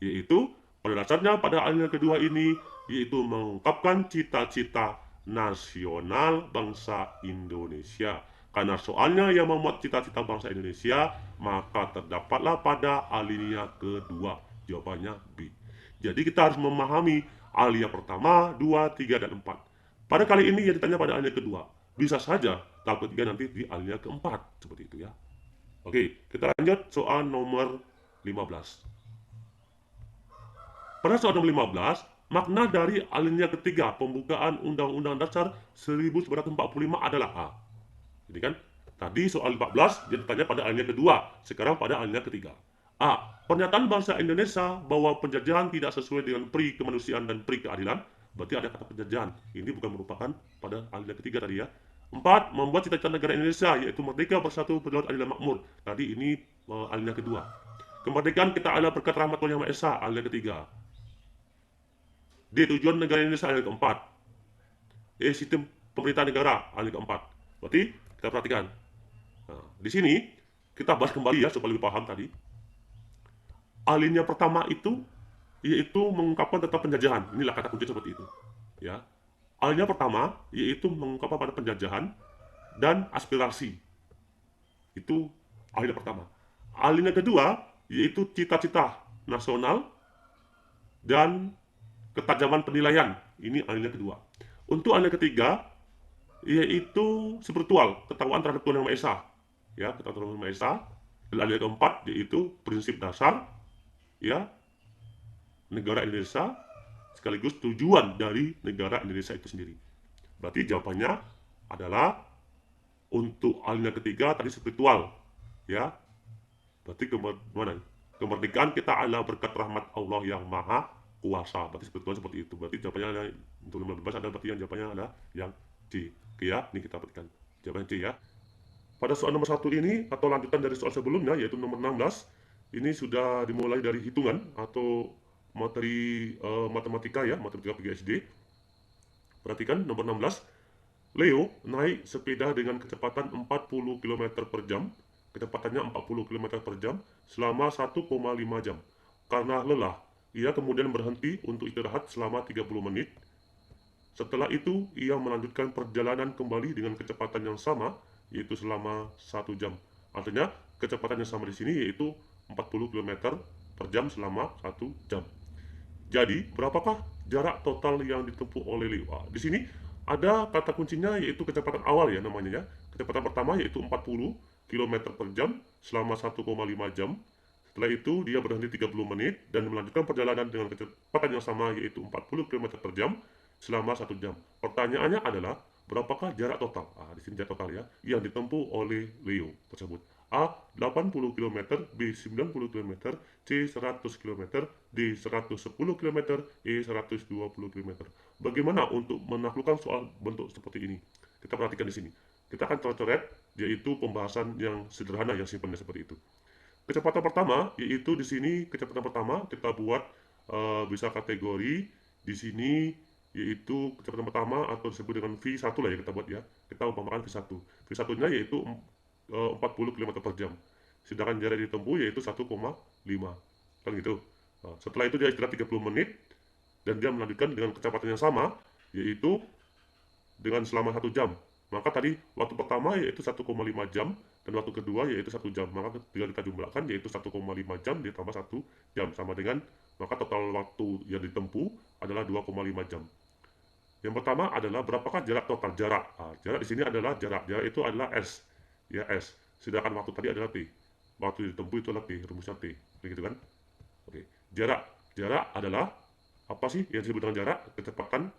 yaitu pada dasarnya pada alinea kedua ini yaitu mengungkapkan cita-cita nasional bangsa Indonesia. Karena soalnya yang memuat cita-cita bangsa Indonesia, maka terdapatlah pada alinea kedua. Jawabannya B. Jadi kita harus memahami alinea pertama, 2, 3, dan 4. Pada kali ini yang ditanya pada alinea kedua. Bisa saja tahap ketiga nanti di alinea keempat. Seperti itu ya. Oke, kita lanjut soal nomor 15. Pada soal nomor 15, makna dari alinea ketiga pembukaan Undang-Undang Dasar 1945 adalah A. Jadi kan, tadi soal 14 dia ditanya pada alinea kedua, sekarang pada alinea ketiga. A. Pernyataan bangsa Indonesia bahwa penjajahan tidak sesuai dengan pri kemanusiaan dan pri keadilan, berarti ada kata penjajahan. Ini bukan merupakan pada alinea ketiga tadi ya. 4. Membuat cita-cita negara Indonesia yaitu merdeka, bersatu, berdaulat, adil, dan makmur. Tadi ini alinea kedua. Kemerdekaan kita adalah berkat rahmat Tuhan Yang Maha Esa, alinea ketiga. D. Tujuan negara Indonesia, alinea keempat. E. Sistem pemerintahan negara, alinea keempat. Berarti kita perhatikan. Nah, di sini kita bahas kembali ya supaya lebih paham tadi. Alinea pertama itu yaitu mengungkapkan tentang penjajahan. Inilah kata kunci seperti itu. Ya. Alinea pertama yaitu mengungkapkan pada penjajahan dan aspirasi. Itu alinea pertama. Alinea kedua yaitu cita-cita nasional dan ketajaman penilaian. Ini alinea kedua. Untuk alinea ketiga yaitu spiritual, ketakwaan terhadap Tuhan Yang Maha Esa. Ya, ketakwaan Tuhan Yang Maha Esa. Dan alinea keempat yaitu prinsip dasar ya negara Indonesia sekaligus tujuan dari negara Indonesia itu sendiri. Berarti jawabannya adalah untuk alinea ketiga tadi spiritual ya. Berarti kemerdekaan kita adalah berkat rahmat Allah yang maha kuasa. Berarti spiritual seperti itu. Berarti jawabannya adalah untuk 15 ada berarti yang jawabannya adalah yang C. Oke ya, ini kita perhatikan. Jawabannya C ya. Pada soal nomor 1 ini atau lanjutan dari soal sebelumnya yaitu nomor 16, ini sudah dimulai dari hitungan atau materi matematika ya, matematika PGSD. Perhatikan nomor 16. Leo naik sepeda dengan kecepatan 40 km per jam, kecepatannya 40 km per jam selama 1,5 jam. Karena lelah, ia kemudian berhenti untuk istirahat selama 30 menit. Setelah itu, ia melanjutkan perjalanan kembali dengan kecepatan yang sama, yaitu selama 1 jam. Artinya, kecepatan yang sama di sini yaitu 40 km per jam selama 1 jam. Jadi, berapakah jarak total yang ditempuh oleh Leo? Di sini ada kata kuncinya yaitu kecepatan awal ya namanya ya. Kecepatan pertama yaitu 40 km per jam selama 1,5 jam. Setelah itu dia berhenti 30 menit dan melanjutkan perjalanan dengan kecepatan yang sama yaitu 40 km per jam selama 1 jam. Pertanyaannya adalah berapakah jarak total? Di sini jarak total ya yang ditempuh oleh Leo tersebut. A 80 km, B 90 km, C 100 km, D 110 km, E 120 km. Bagaimana untuk menaklukkan soal bentuk seperti ini? Kita perhatikan di sini. Kita akan coret-coret yaitu pembahasan yang sederhana yang simpelnya seperti itu. Kecepatan pertama yaitu di sini kecepatan pertama kita buat bisa kategori di sini yaitu kecepatan pertama atau disebut dengan V1 lah ya kita buat ya. Kita umpamakan V1. V1-nya yaitu 40 km per jam. Sedangkan jarak ditempuh yaitu 1,5. Kan gitu. Nah, setelah itu dia istirahat 30 menit dan dia melanjutkan dengan kecepatan yang sama yaitu dengan selama 1 jam. Maka tadi waktu pertama yaitu 1,5 jam dan waktu kedua yaitu 1 jam. Maka tinggal kita jumlahkan yaitu 1,5 jam ditambah 1 jam sama dengan maka total waktu yang ditempuh adalah 2,5 jam. Yang pertama adalah berapakah jarak total jarak. Jarak di sini adalah jarak. Jarak itu adalah S. Ya S. Sedangkan waktu tadi adalah T. Waktu ditempuh itu adalah T, rumusnya T. Begitu kan? Oke. Jarak adalah apa sih yang disebut dengan jarak? Kecepatan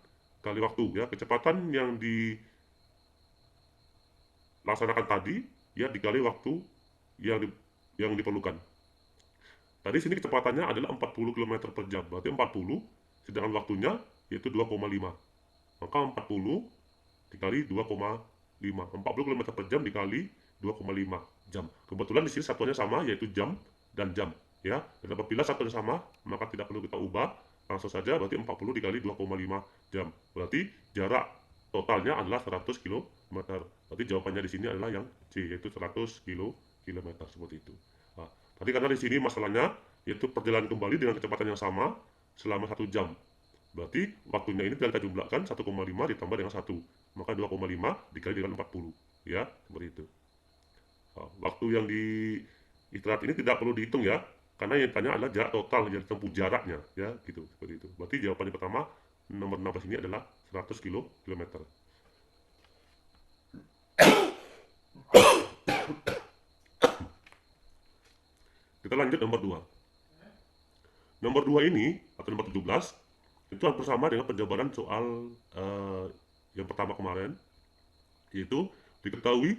kali waktu ya. Kecepatan yang dilaksanakan tadi ya dikali waktu yang diperlukan. Tadi sini kecepatannya adalah 40 km per jam. Berarti 40 sedangkan waktunya yaitu 2,5. Maka 40 dikali 2,5. 40 km per jam dikali 2,5 jam. Kebetulan di sini satuannya sama yaitu jam dan jam ya. Dan apabila satuannya sama maka tidak perlu kita ubah, langsung saja berarti 40 dikali 2,5 jam. Berarti jarak totalnya adalah 100 km. Berarti jawabannya di sini adalah yang C yaitu 100 km seperti itu. Nah, tadi karena di sini masalahnya yaitu perjalanan kembali dengan kecepatan yang sama selama 1 jam. Berarti waktunya ini kita jumlahkan 1,5 ditambah dengan 1. Maka 2,5 dikali dengan 40. Ya, seperti itu. Nah, waktu yang di istirahat ini tidak perlu dihitung ya. Karena yang ditanya adalah jarak total yang ditempuh jaraknya. Ya, gitu. Seperti itu. Berarti jawabannya pertama, nomor 16 ini adalah 100 km. Kita lanjut nomor 2. Nomor 2 ini, atau nomor 17, itu hampir sama dengan penjabaran soal yang pertama kemarin, yaitu diketahui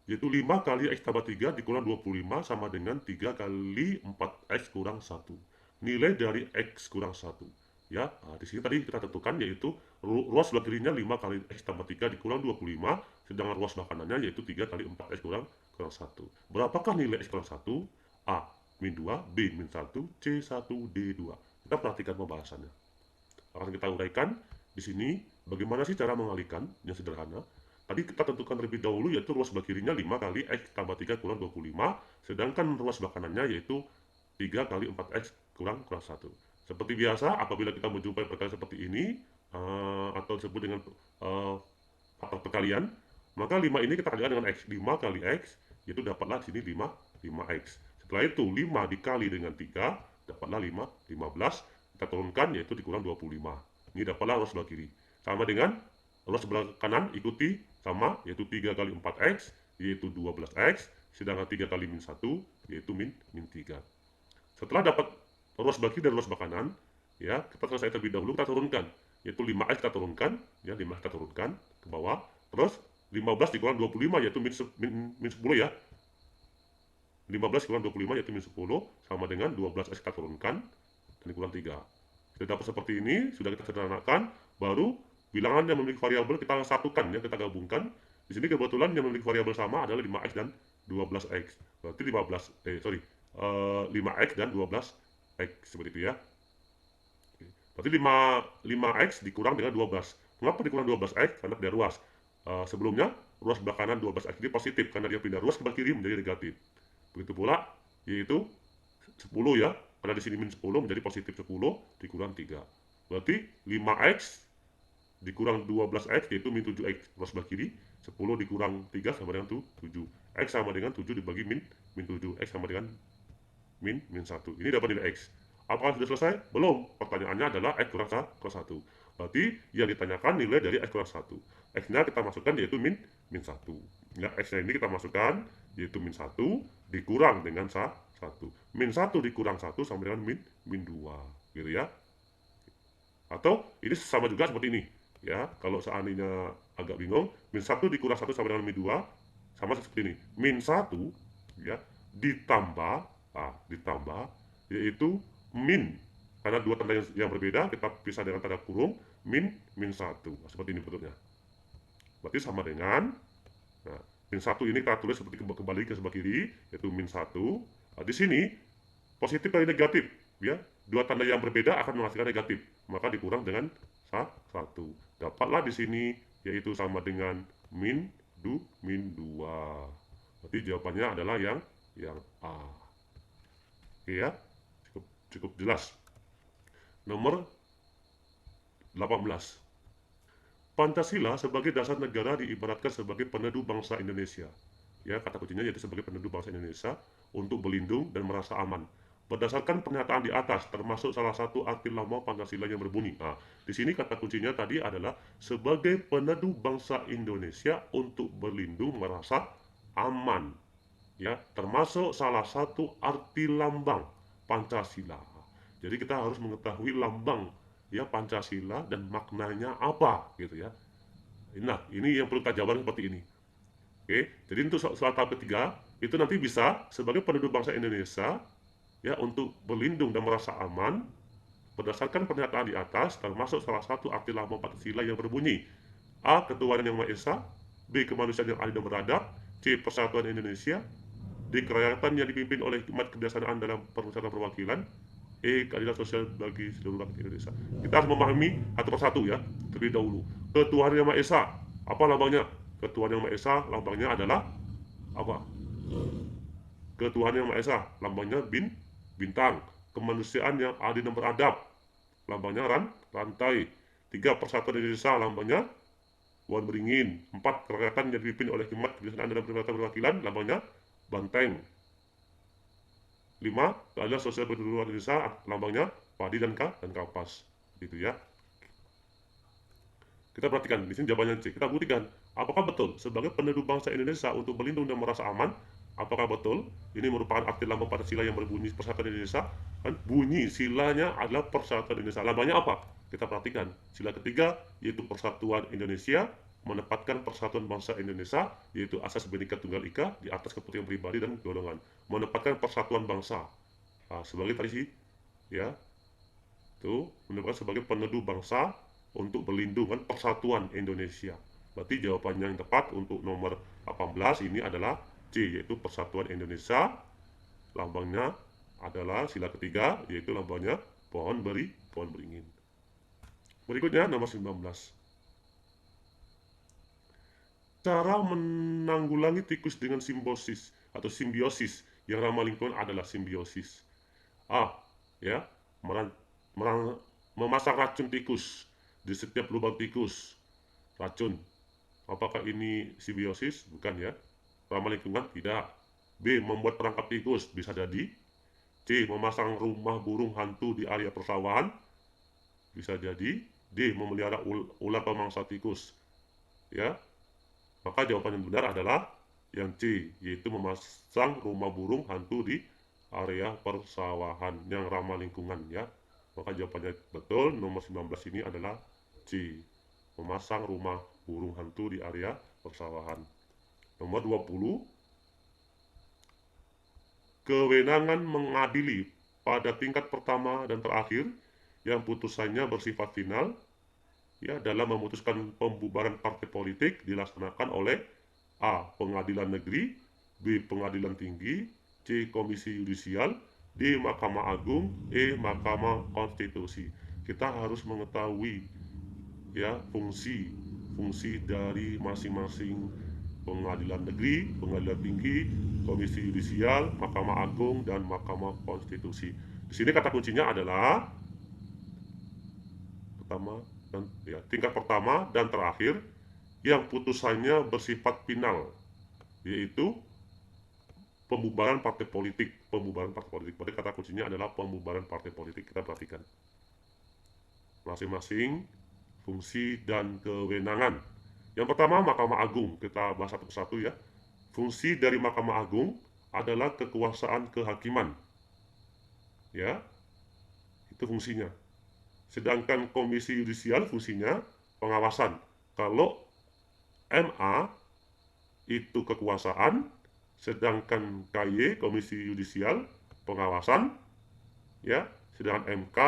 yaitu 5 kali X tambah 3 dikurang 25 sama dengan 3 kali 4X kurang 1. Nilai dari X kurang 1. Ya, nah, di sini tadi kita tentukan yaitu ruas sebelah kirinya 5 kali X tambah 3 dikurang 25, sedangkan ruas sebelah kanannya yaitu 3 kali 4X kurang 1. Berapakah nilai X kurang 1? A, min 2, B, min 1, C 1, D 2. Kita perhatikan pembahasannya. Akan kita uraikan di sini bagaimana sih cara mengalihkan yang sederhana. Tadi kita tentukan terlebih dahulu yaitu ruas sebelah kirinya 5 kali X tambah 3 kurang 25, sedangkan ruas sebelah kanannya yaitu 3 kali 4X kurang 1. Seperti biasa, apabila kita menjumpai perkalian seperti ini, atau disebut dengan faktor perkalian, maka 5 ini kita kalikan dengan X. 5 kali X, yaitu dapatlah di sini 5X. Setelah itu 5 dikali dengan 3, dapatlah 15. Kita turunkan yaitu dikurang 25. Ini dapatlah ruas sebelah kiri. Sama dengan ruas sebelah kanan ikuti sama, yaitu 3 kali 4X, yaitu 12X, sedangkan 3 kali min 1, yaitu min 3. Setelah dapat ruas sebelah kiri dan ruas sebelah kanan, ya, kita selesai terlebih dahulu, kita turunkan, yaitu 5X kita turunkan, ya, 5 kita turunkan ke bawah, terus 15 dikurang 25 yaitu min 10 ya. 15 kurang 25 yaitu min 10 sama dengan 12X kita turunkan dan dikurang 3. Sudah dapat seperti ini, sudah kita sederhanakan, baru bilangan yang memiliki variabel kita satukan, ya, kita gabungkan. Di sini kebetulan yang memiliki variabel sama adalah 5X dan 12X. Berarti 5X dan 12X seperti itu ya. Berarti 5X dikurang dengan 12. Mengapa dikurang 12X? Karena pindah ruas. Sebelumnya ruas sebelah kanan 12X ini positif karena dia pindah ruas sebelah kiri menjadi negatif. Begitu pula yaitu 10 ya, karena di sini min 10 menjadi positif 10 dikurang 3. Berarti 5X dikurang 12X yaitu min 7X ruas sebelah kiri, 10 dikurang 3 sama dengan 7. X sama dengan 7 dibagi min 7. X sama dengan min 1. Ini dapat nilai X. Apakah sudah selesai? Belum. Pertanyaannya adalah X kurang 1. Berarti yang ditanyakan nilai dari X kurang 1. X-nya kita masukkan yaitu min 1. Ya, X-nya ini kita masukkan yaitu min 1 dikurang dengan 1. Min 1 dikurang 1 sama dengan min 2. Gitu ya. Atau ini sama juga seperti ini. Ya, kalau seandainya agak bingung, min 1 dikurang 1 sama dengan min 2 sama seperti ini. Min 1 ya ditambah yaitu min, karena dua tanda yang berbeda kita pisah dengan tanda kurung, min 1. Seperti ini bentuknya. Berarti sama dengan min 1 ini kita tulis seperti kembali ke sebelah kiri yaitu min 1. Di sini positif dan negatif ya. Dua tanda yang berbeda akan menghasilkan negatif, maka dikurang dengan 1. Dapatlah di sini yaitu sama dengan min 2. Berarti jawabannya adalah yang A. Oke ya, cukup jelas. Nomor 18. Pancasila sebagai dasar negara diibaratkan sebagai peneduh bangsa Indonesia. Ya, kata kuncinya yaitu sebagai peneduh bangsa Indonesia untuk berlindung dan merasa aman. Berdasarkan pernyataan di atas, termasuk salah satu arti lambang Pancasila yang berbunyi. Nah, di sini kata kuncinya tadi adalah sebagai peneduh bangsa Indonesia untuk berlindung merasa aman. Ya, termasuk salah satu arti lambang Pancasila. Jadi kita harus mengetahui lambang ya Pancasila dan maknanya apa gitu ya. Nah, ini yang perlu kita jawab seperti ini. Oke, jadi untuk soal tahap ketiga itu nanti bisa sebagai penduduk bangsa Indonesia ya untuk berlindung dan merasa aman berdasarkan pernyataan di atas termasuk salah satu arti lambang Pancasila yang berbunyi A. Ketuhanan yang Maha Esa, B. Kemanusiaan yang adil dan beradab, C. Persatuan Indonesia, D. Kerakyatan yang dipimpin oleh hikmat kebijaksanaan dalam permusyawaratan perwakilan, keadilan sosial bagi seluruh rakyat Indonesia. Kita harus memahami satu persatu ya, terlebih dahulu. Ketuhanan yang Maha Esa, apa lambangnya? Ketuhanan yang Maha Esa, lambangnya adalah apa? Ketuhanan yang Maha Esa, lambangnya bintang. Kemanusiaan yang adil dan beradab, lambangnya rantai. 3. Persatuan Indonesia, lambangnya pohon beringin. 4. Kerakyatan yang dipimpin oleh hikmat kebijaksanaan dalam permusyawaratan perwakilan, lambangnya banteng. 5. Keadilan sosial bagi seluruh Indonesia, lambangnya padi dan kapas. Gitu ya. Kita perhatikan di sini jawabannya C. Kita buktikan apakah betul sebagai penduduk bangsa Indonesia untuk berlindung dan merasa aman, Apakah betul? Ini merupakan arti lambang Pancasila yang berbunyi Persatuan Indonesia. Kan bunyi silanya adalah Persatuan Indonesia. Lambangnya apa? Kita perhatikan. Sila ketiga yaitu Persatuan Indonesia, menempatkan persatuan bangsa Indonesia yaitu asas Bhinneka Tunggal Ika di atas kepentingan pribadi dan golongan. Menempatkan persatuan bangsa. Nah, sebagai tadi sih, ya, itu menempatkan sebagai peneduh bangsa untuk berlindungan persatuan Indonesia. Berarti jawabannya yang tepat untuk nomor 18 ini adalah C, yaitu Persatuan Indonesia. Lambangnya adalah sila ketiga, yaitu lambangnya pohon beringin. Berikutnya nomor 19. Cara menanggulangi tikus dengan simbiosis atau simbiosis yang ramah lingkungan adalah simbiosis. A. Ya, memasang racun tikus di setiap lubang tikus. Racun. Apakah ini simbiosis? Bukan ya. Ramah lingkungan? Tidak. B. Membuat perangkap tikus. Bisa jadi. C. Memasang rumah burung hantu di area persawahan. Bisa jadi. D. Memelihara ular pemangsa tikus. Ya. Maka jawaban yang benar adalah yang C, yaitu memasang rumah burung hantu di area persawahan yang ramah lingkungan ya. Maka jawabannya betul, nomor 19 ini adalah C, memasang rumah burung hantu di area persawahan. Nomor 20, kewenangan mengadili pada tingkat pertama dan terakhir yang putusannya bersifat final ya dalam memutuskan pembubaran partai politik dilaksanakan oleh A. Pengadilan Negeri, B. Pengadilan Tinggi, C. Komisi Yudisial, D. Mahkamah Agung, E. Mahkamah Konstitusi. Kita harus mengetahui ya fungsi dari masing-masing Pengadilan Negeri, Pengadilan Tinggi, Komisi Yudisial, Mahkamah Agung, dan Mahkamah Konstitusi. Di sini kata kuncinya adalah tingkat pertama dan terakhir yang putusannya bersifat final, yaitu pembubaran partai politik. Berarti kata kuncinya adalah pembubaran partai politik. Kita perhatikan masing-masing fungsi dan kewenangan. Yang pertama, Mahkamah Agung. Kita bahas satu persatu ya. Fungsi dari Mahkamah Agung adalah kekuasaan kehakiman. Ya, itu fungsinya. Sedangkan Komisi Yudisial fungsinya pengawasan. Kalau MA itu kekuasaan, sedangkan KY Komisi Yudisial pengawasan, ya, sedangkan MK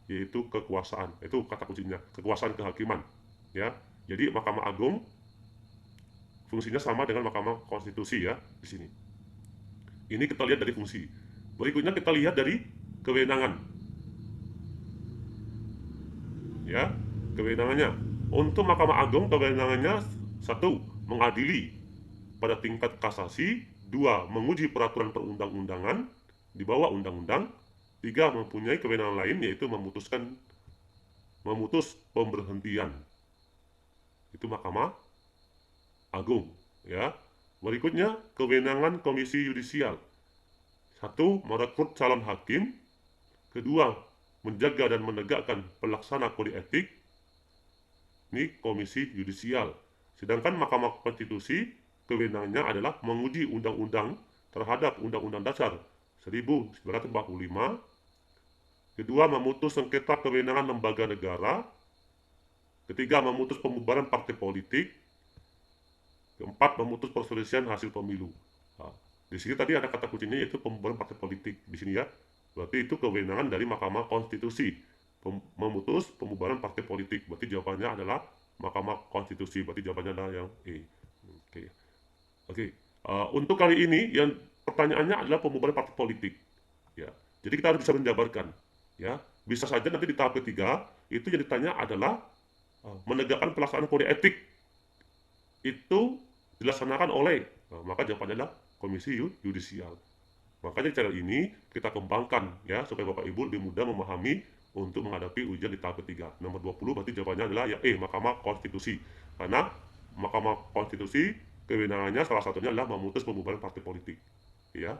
yaitu kekuasaan. Itu kata kuncinya, kekuasaan kehakiman, ya. Jadi Mahkamah Agung fungsinya sama dengan Mahkamah Konstitusi ya di sini. Ini kita lihat dari fungsi. Berikutnya kita lihat dari kewenangan. Ya, kewenangannya untuk Mahkamah Agung kewenangannya 1. Mengadili pada tingkat kasasi, 2. Menguji peraturan perundang-undangan di bawah undang-undang, 3. Mempunyai kewenangan lain yaitu memutus pemberhentian. Itu Mahkamah Agung ya. Berikutnya kewenangan Komisi Yudisial. 1. Merekrut calon hakim, kedua menjaga dan menegakkan pelaksana kode etik, ini Komisi Yudisial. Sedangkan Mahkamah Konstitusi kewenangannya adalah menguji undang-undang terhadap Undang-Undang Dasar 1945. Kedua, memutus sengketa kewenangan lembaga negara. Ketiga, memutus pembubaran partai politik. Keempat, memutus perselisihan hasil pemilu. Nah, di sini tadi ada kata kuncinya yaitu pembubaran partai politik di sini ya. Berarti itu kewenangan dari Mahkamah Konstitusi, memutus pembubaran partai politik. Berarti jawabannya adalah Mahkamah Konstitusi. Berarti jawabannya adalah yang E. Oke. Untuk kali ini yang pertanyaannya adalah pembubaran partai politik. Ya. Jadi kita harus bisa menjabarkan. Ya. Bisa saja nanti di tahap ketiga itu yang ditanya adalah menegakkan pelaksanaan kode etik. Itu dilaksanakan oleh, maka jawabannya adalah Komisi Yudisial. Makanya cara ini kita kembangkan ya supaya Bapak Ibu lebih mudah memahami untuk menghadapi ujian di tahap ketiga. Nomor 20 berarti jawabannya adalah ya E, Mahkamah Konstitusi. Karena Mahkamah Konstitusi kewenangannya salah satunya adalah memutus pembubaran partai politik. Ya.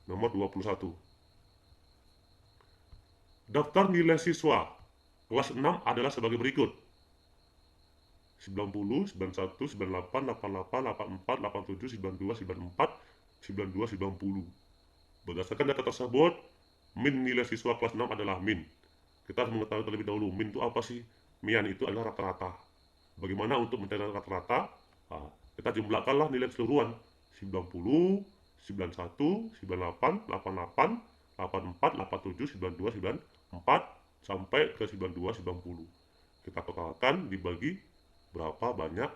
Nomor 21. Daftar nilai siswa kelas 6 adalah sebagai berikut. 90, 91, 98, 88, 84, 87, 92, 94, 92, 90. Berdasarkan data tersebut, min nilai siswa kelas 6 adalah min. Kita harus mengetahui terlebih dahulu, min itu apa sih? Min itu adalah rata-rata. Bagaimana untuk mencari rata-rata? Nah, kita jumlahkanlah nilai keseluruhan 90, 91, 98, 88, 84, 87, 92, 94 sampai ke 92, 90. Kita totalkan dibagi berapa banyak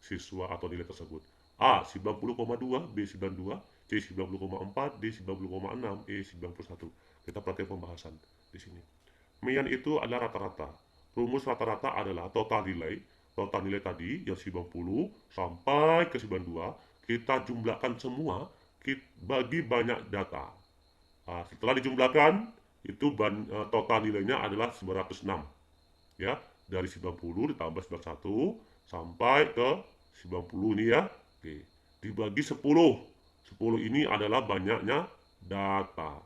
siswa atau nilai tersebut. A 90,2, B 92, C 90,4, D 90,6, E 91. Kita praktek pembahasan di sini. Mian itu adalah rata-rata. Rumus rata-rata adalah total nilai. Total nilai tadi yang 90 sampai ke 92 kita jumlahkan semua, kita bagi banyak data. Nah, setelah dijumlahkan itu total nilainya adalah 906. Ya, dari 90 ditambah 91 sampai ke 90 ini ya. Oke. Dibagi 10. 10 ini adalah banyaknya data.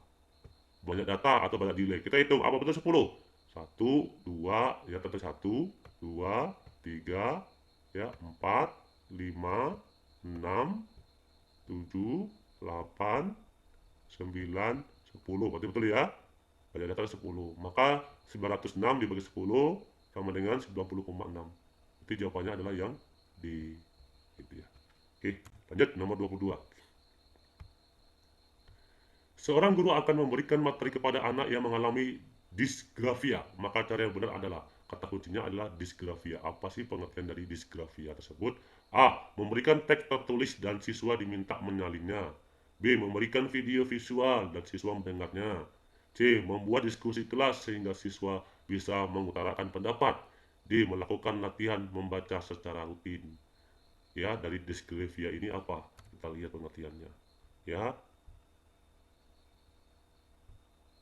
Banyak data atau banyak delay. Kita hitung apa betul 10? 1, 2, ya tentu 1, 2, 3, ya 4, 5, 6, 7, 8, 9, 10. Berarti betul ya? Banyak data 10. Maka 906 dibagi 10 sama dengan 90,6. Jadi jawabannya adalah yang di itu ya. Oke, lanjut nomor 22. Seorang guru akan memberikan materi kepada anak yang mengalami disgrafia. Maka cara yang benar adalah, kata kuncinya adalah disgrafia. Apa sih pengertian dari disgrafia tersebut? A. Memberikan teks tertulis dan siswa diminta menyalinnya. B. Memberikan video visual dan siswa mendengarnya. C. Membuat diskusi kelas sehingga siswa bisa mengutarakan pendapat. D. Melakukan latihan membaca secara rutin. Ya, dari disgrafia ini apa? Kita lihat pengertiannya. Ya,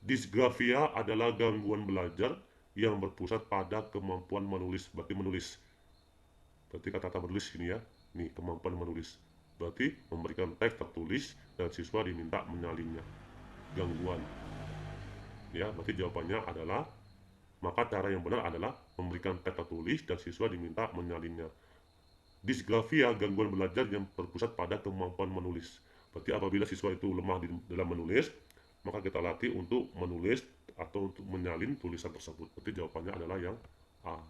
disgrafia adalah gangguan belajar yang berpusat pada kemampuan menulis. Berarti menulis. Berarti kata-kata menulis ini ya. Nih, kemampuan menulis. Berarti memberikan teks tertulis dan siswa diminta menyalinnya. Gangguan. Ya, berarti jawabannya adalah, maka cara yang benar adalah memberikan teks tertulis dan siswa diminta menyalinnya. Disgrafia gangguan belajar yang berpusat pada kemampuan menulis. Berarti apabila siswa itu lemah dalam menulis, maka kita latih untuk menulis atau untuk menyalin tulisan tersebut. Berarti jawabannya adalah yang A.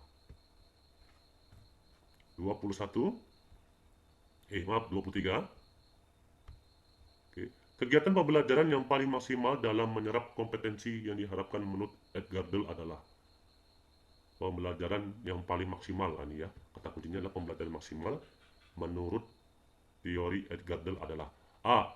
21. 23. Oke. Kegiatan pembelajaran yang paling maksimal dalam menyerap kompetensi yang diharapkan menurut Edgar Dale adalah pembelajaran yang paling maksimal ini ya. Kata kuncinya adalah pembelajaran maksimal menurut teori Edgar Dale adalah A.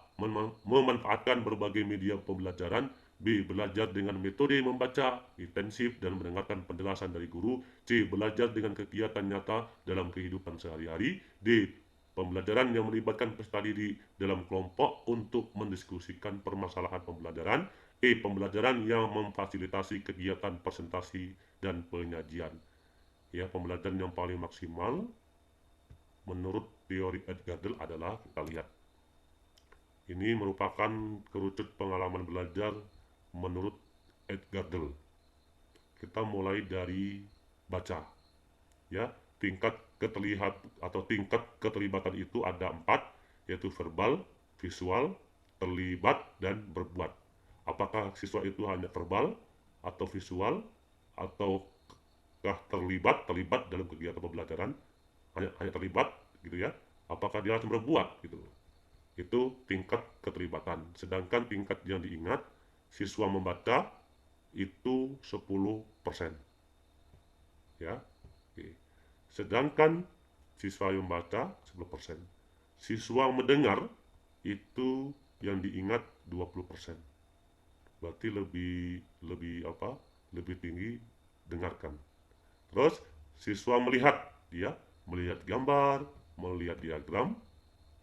Memanfaatkan berbagai media pembelajaran. B. Belajar dengan metode membaca intensif dan mendengarkan penjelasan dari guru. C. Belajar dengan kegiatan nyata dalam kehidupan sehari-hari. D. Pembelajaran yang melibatkan peserta didik dalam kelompok untuk mendiskusikan permasalahan pembelajaran. E. Pembelajaran yang memfasilitasi kegiatan presentasi dan penyajian. Ya, pembelajaran yang paling maksimal menurut teori Edgar Dale adalah, kita lihat, ini merupakan kerucut pengalaman belajar menurut Edgar Dale. Kita mulai dari baca. Ya, tingkat keterlibatan itu ada 4, yaitu verbal, visual, terlibat, dan berbuat. Apakah siswa itu hanya verbal atau visual ataukah terlibat dalam kegiatan pembelajaran, hanya terlibat gitu ya? Apakah dia langsung berbuat gitu? Itu tingkat keterlibatan. Sedangkan tingkat yang diingat, siswa membaca itu 10%. Ya. Oke. Sedangkan siswa yang membaca 10%. Siswa mendengar itu yang diingat 20%. Berarti lebih tinggi dengarkan. Terus siswa melihat, dia melihat gambar, melihat diagram,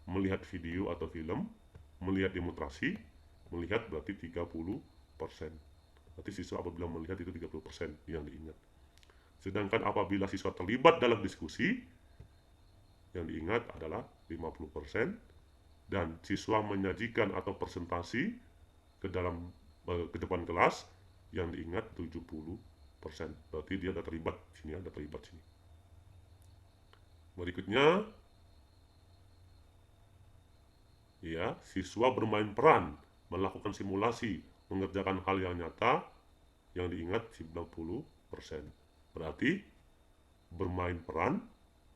melihat video atau film, melihat demonstrasi, melihat berarti 30%. Berarti siswa apabila melihat itu 30% yang diingat. Sedangkan apabila siswa terlibat dalam diskusi, yang diingat adalah 50%, dan siswa menyajikan atau presentasi ke depan kelas, yang diingat 70%. Berarti dia ada terlibat sini, ada terlibat sini. Berikutnya, ya, siswa bermain peran, melakukan simulasi, mengerjakan hal yang nyata, yang diingat 90%. Berarti bermain peran,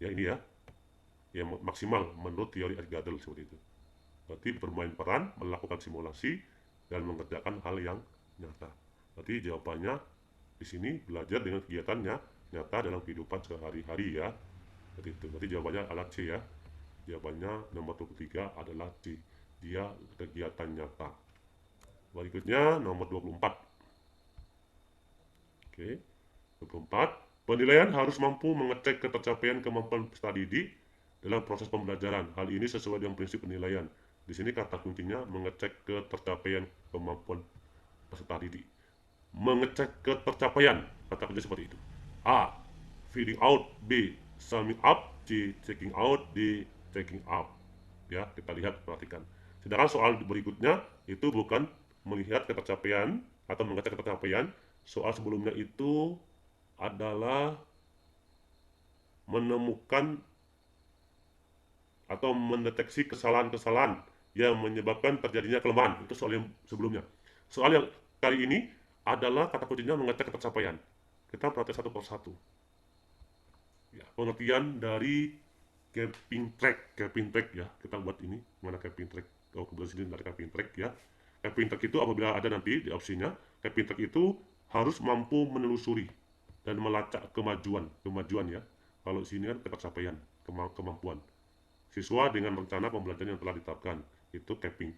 ya ini ya, yang maksimal menurut teori Aristotle seperti itu. Berarti bermain peran, melakukan simulasi, dan mengerjakan hal yang nyata. Berarti jawabannya di sini belajar dengan kegiatannya nyata dalam kehidupan sehari-hari ya. Seperti itu. Berarti jawabannya adalah C ya. Jawabannya nomor 23 adalah C. Dia kegiatan nyata. Berikutnya nomor 24. Oke. 24. Penilaian harus mampu mengecek ketercapaian kemampuan peserta didik dalam proses pembelajaran. Hal ini sesuai dengan prinsip penilaian. Di sini kata kuncinya mengecek ketercapaian kemampuan peserta didik. Mengecek ketercapaian, kata kunci seperti itu. A. Feeding out. B. Summing up. C. Checking out. D. Checking up. Ya, kita lihat, perhatikan. Sedangkan soal berikutnya itu bukan melihat ketercapaian atau mengecek ketercapaian. Soal sebelumnya itu adalah menemukan atau mendeteksi kesalahan-kesalahan yang menyebabkan terjadinya kelemahan. Itu soal yang sebelumnya. Soal yang kali ini adalah kata kuncinya mengecek ketercapaian. Kita perhatikan satu persatu. Ya, pengertian dari camping track ya. Kita buat ini mana camping track. Oh, kebetulan sini ada camping track ya. Camping track itu apabila ada nanti di opsinya, camping track itu harus mampu menelusuri dan melacak kemajuan ya. Kalau sini kan ketercapaian, kemampuan siswa dengan rencana pembelajaran yang telah ditetapkan. Itu camping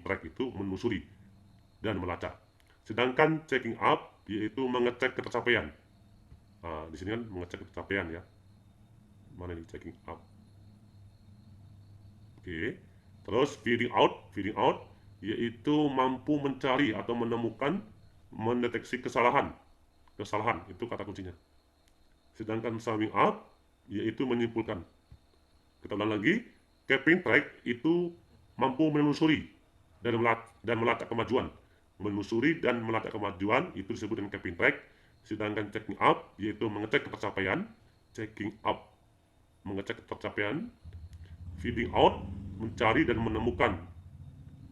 track itu menelusuri dan melacak. Sedangkan checking up yaitu mengecek ketercapaian. Nah, di sini kan mengecek ketercapaian ya. Mana nih checking up? Oke. Terus feeding out yaitu mampu mencari atau menemukan, mendeteksi kesalahan itu kata kuncinya. Sedangkan summing up yaitu menyimpulkan. Kita ulang lagi, camping track itu mampu menelusuri dan melacak kemajuan. Menelusuri dan melacak kemajuan itu disebut dengan camping track. Sedangkan checking up yaitu mengecek ketercapaian. Checking up mengecek ketercapaian. Feeding out mencari dan menemukan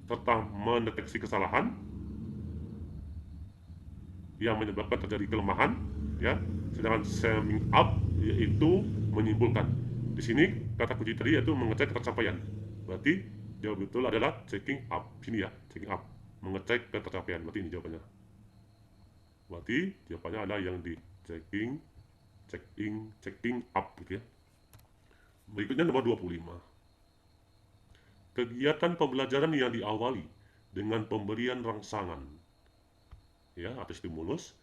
serta mendeteksi kesalahan yang menyebabkan terjadi kelemahan ya. Sedangkan summing up yaitu menyimpulkan. Di sini kata kunci tadi yaitu mengecek ketercapaian. Berarti jawab betul adalah checking up. Sini ya, checking up. Mengecek ketercapaian. Berarti ini jawabannya. Berarti jawabannya ada yang di checking up gitu ya. Berikutnya nomor 25. Kegiatan pembelajaran yang diawali dengan pemberian rangsangan ya atau stimulus,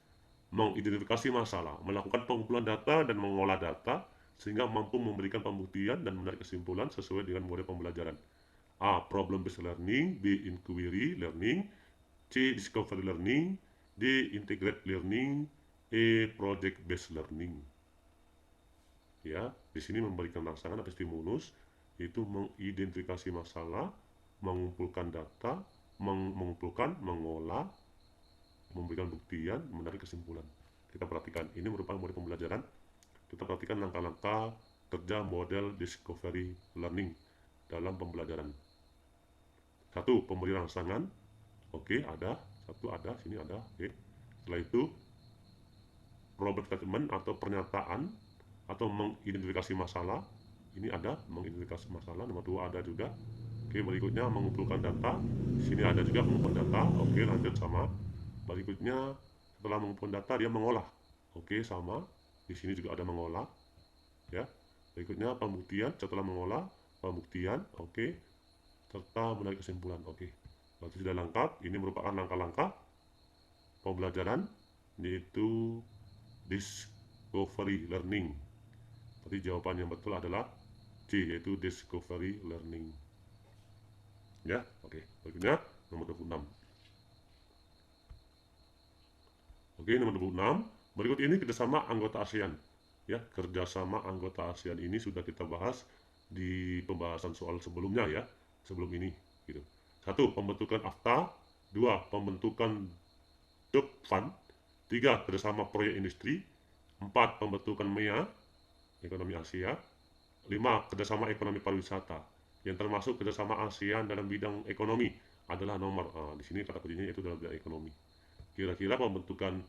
mengidentifikasi masalah, melakukan pengumpulan data dan mengolah data sehingga mampu memberikan pembuktian dan menarik kesimpulan sesuai dengan model pembelajaran. A. Problem based learning. B. Inquiry learning. C. Discovery learning. D. Integrate learning. E. Project based learning. Ya, di sini memberikan rangsangan atau stimulus yaitu mengidentifikasi masalah, mengumpulkan data, mengumpulkan, mengolah, memberikan buktian, menarik kesimpulan. Kita perhatikan, ini merupakan model pembelajaran. Kita perhatikan langkah-langkah kerja model discovery learning dalam pembelajaran. 1. Pemberian rangsangan. Oke, ada. 1 ada, sini ada. Oke. Setelah itu, problem statement atau pernyataan atau mengidentifikasi masalah. Ini ada mengidentifikasi masalah. Nomor 2 ada juga. Oke, berikutnya mengumpulkan data. Di sini ada juga mengumpulkan data. Oke, lanjut sama. Berikutnya setelah mengumpulkan data dia mengolah. Oke, sama. Di sini juga ada mengolah. Ya. Berikutnya pembuktian setelah mengolah, pembuktian. Oke. Serta menarik kesimpulan. Oke. Berarti sudah lengkap. Ini merupakan langkah-langkah pembelajaran yaitu discovery learning. Berarti jawaban yang betul adalah C, yaitu discovery learning. Ya, oke. Berikutnya nomor 26. Oke, nomor 26. Berikut ini kerjasama anggota ASEAN. Ya, kerjasama anggota ASEAN ini sudah kita bahas di pembahasan soal sebelumnya ya, sebelum ini. Gitu. 1. Pembentukan AFTA. 2. Pembentukan DEPFAN. 3. Kerjasama proyek industri. 4. Pembentukan MEA, ekonomi Asia. 5. Kerjasama ekonomi pariwisata. yang termasuk kerjasama ASEAN dalam bidang ekonomi adalah nomor. Di sini kata kuncinya itu dalam bidang ekonomi. Kira-kira pembentukan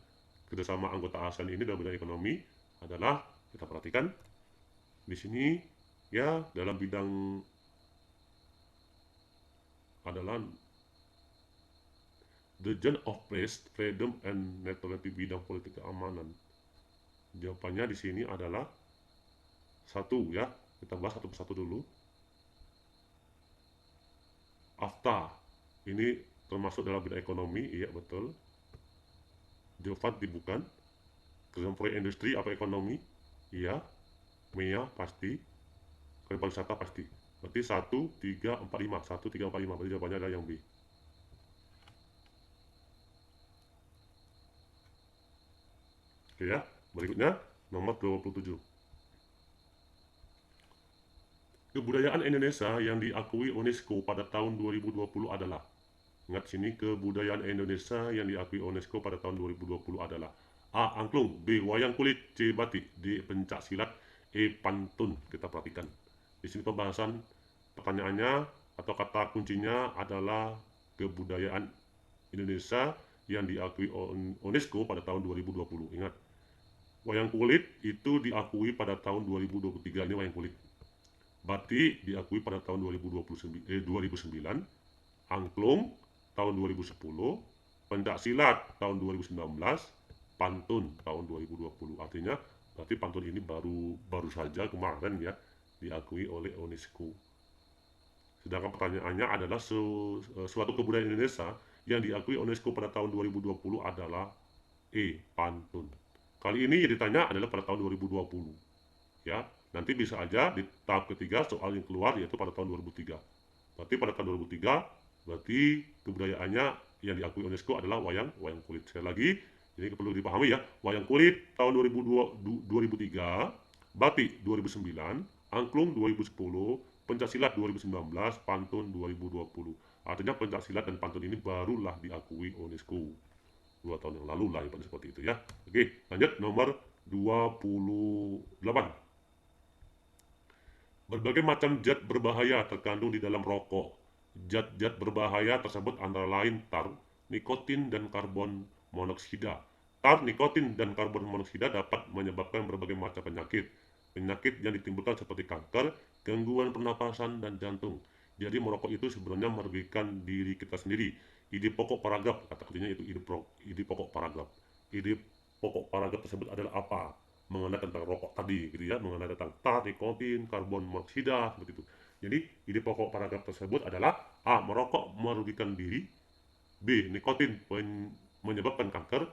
kerjasama anggota ASEAN ini dalam bidang ekonomi adalah, kita perhatikan di sini ya, dalam bidang adalah the Zone of Peace, Freedom and Neutrality, bidang politik keamanan. Jawabannya di sini adalah satu ya. Kita bahas satu persatu dulu. AFTA ini termasuk dalam bidang ekonomi, iya betul. Jovat bukan. Kerjasama proyek industri apa ekonomi? Iya. MEA pasti. Kerjasama pariwisata pasti. Berarti 1, 3, 4, 5. 1, 3, 4, 5. Berarti jawabannya adalah yang B. Oke ya. Berikutnya nomor 27. Kebudayaan Indonesia yang diakui UNESCO pada tahun 2020 adalah. Ingat sini, kebudayaan Indonesia yang diakui UNESCO pada tahun 2020 adalah A. Angklung, B. Wayang kulit, C. Batik, D. Pencak silat, E. Pantun. Kita perhatikan. Di sini pembahasan pertanyaannya atau kata kuncinya adalah kebudayaan Indonesia yang diakui UNESCO pada tahun 2020. Ingat, wayang kulit itu diakui pada tahun 2023. Ini wayang kulit. Batik diakui pada tahun 2009, angklung tahun 2010, pencak silat tahun 2019, pantun tahun 2020. Artinya berarti pantun ini baru saja kemarin ya diakui oleh UNESCO. Sedangkan pertanyaannya adalah suatu kebudayaan Indonesia yang diakui UNESCO pada tahun 2020 adalah E. Pantun. Kali ini yang ditanya adalah pada tahun 2020 ya. Nanti bisa aja di tahap ketiga soal yang keluar yaitu pada tahun 2003. Berarti pada tahun 2003 berarti kebudayaannya yang diakui UNESCO adalah wayang kulit. Sekali lagi, ini perlu dipahami ya. Wayang kulit tahun 2003, batik 2009, angklung 2010, pencaksilat 2019, pantun 2020. Artinya pencaksilat dan pantun ini barulah diakui UNESCO 2 tahun yang lalu lah, seperti itu ya. Oke, lanjut nomor 28. Berbagai macam zat berbahaya terkandung di dalam rokok. Zat-zat berbahaya tersebut antara lain tar, nikotin, dan karbon monoksida. Tar, nikotin, dan karbon monoksida dapat menyebabkan berbagai macam penyakit. Penyakit yang ditimbulkan seperti kanker, gangguan pernapasan, dan jantung. Jadi merokok itu sebenarnya merugikan diri kita sendiri. Ide pokok paragraf, kata kuncinya itu ide pokok paragraf. Ide pokok paragraf tersebut adalah apa? Mengenai tentang rokok tadi gitu ya, mengenai tentang tar, nikotin, karbon monoksida, seperti itu. Jadi ide pokok paragraf tersebut adalah A. Merokok merugikan diri, B. Nikotin menyebabkan kanker,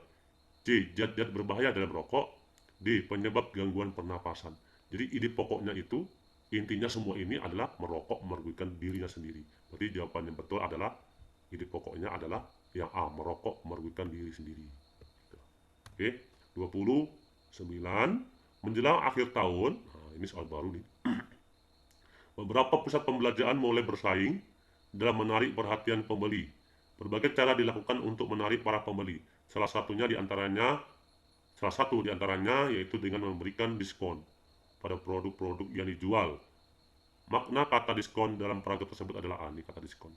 C. Zat-zat berbahaya dalam rokok, D. Penyebab gangguan pernapasan. Jadi ide pokoknya itu, intinya semua ini adalah merokok merugikan dirinya sendiri. Berarti jawaban yang betul adalah ide pokoknya adalah yang A. Merokok merugikan diri sendiri. Oke, 29. Menjelang akhir tahun, nah ini soal baru nih. Beberapa pusat pembelajaran mulai bersaing dalam menarik perhatian pembeli. Berbagai cara dilakukan untuk menarik para pembeli. Salah satu diantaranya yaitu dengan memberikan diskon pada produk-produk yang dijual. Makna kata diskon dalam paragraf tersebut adalah A. Ini kata diskon.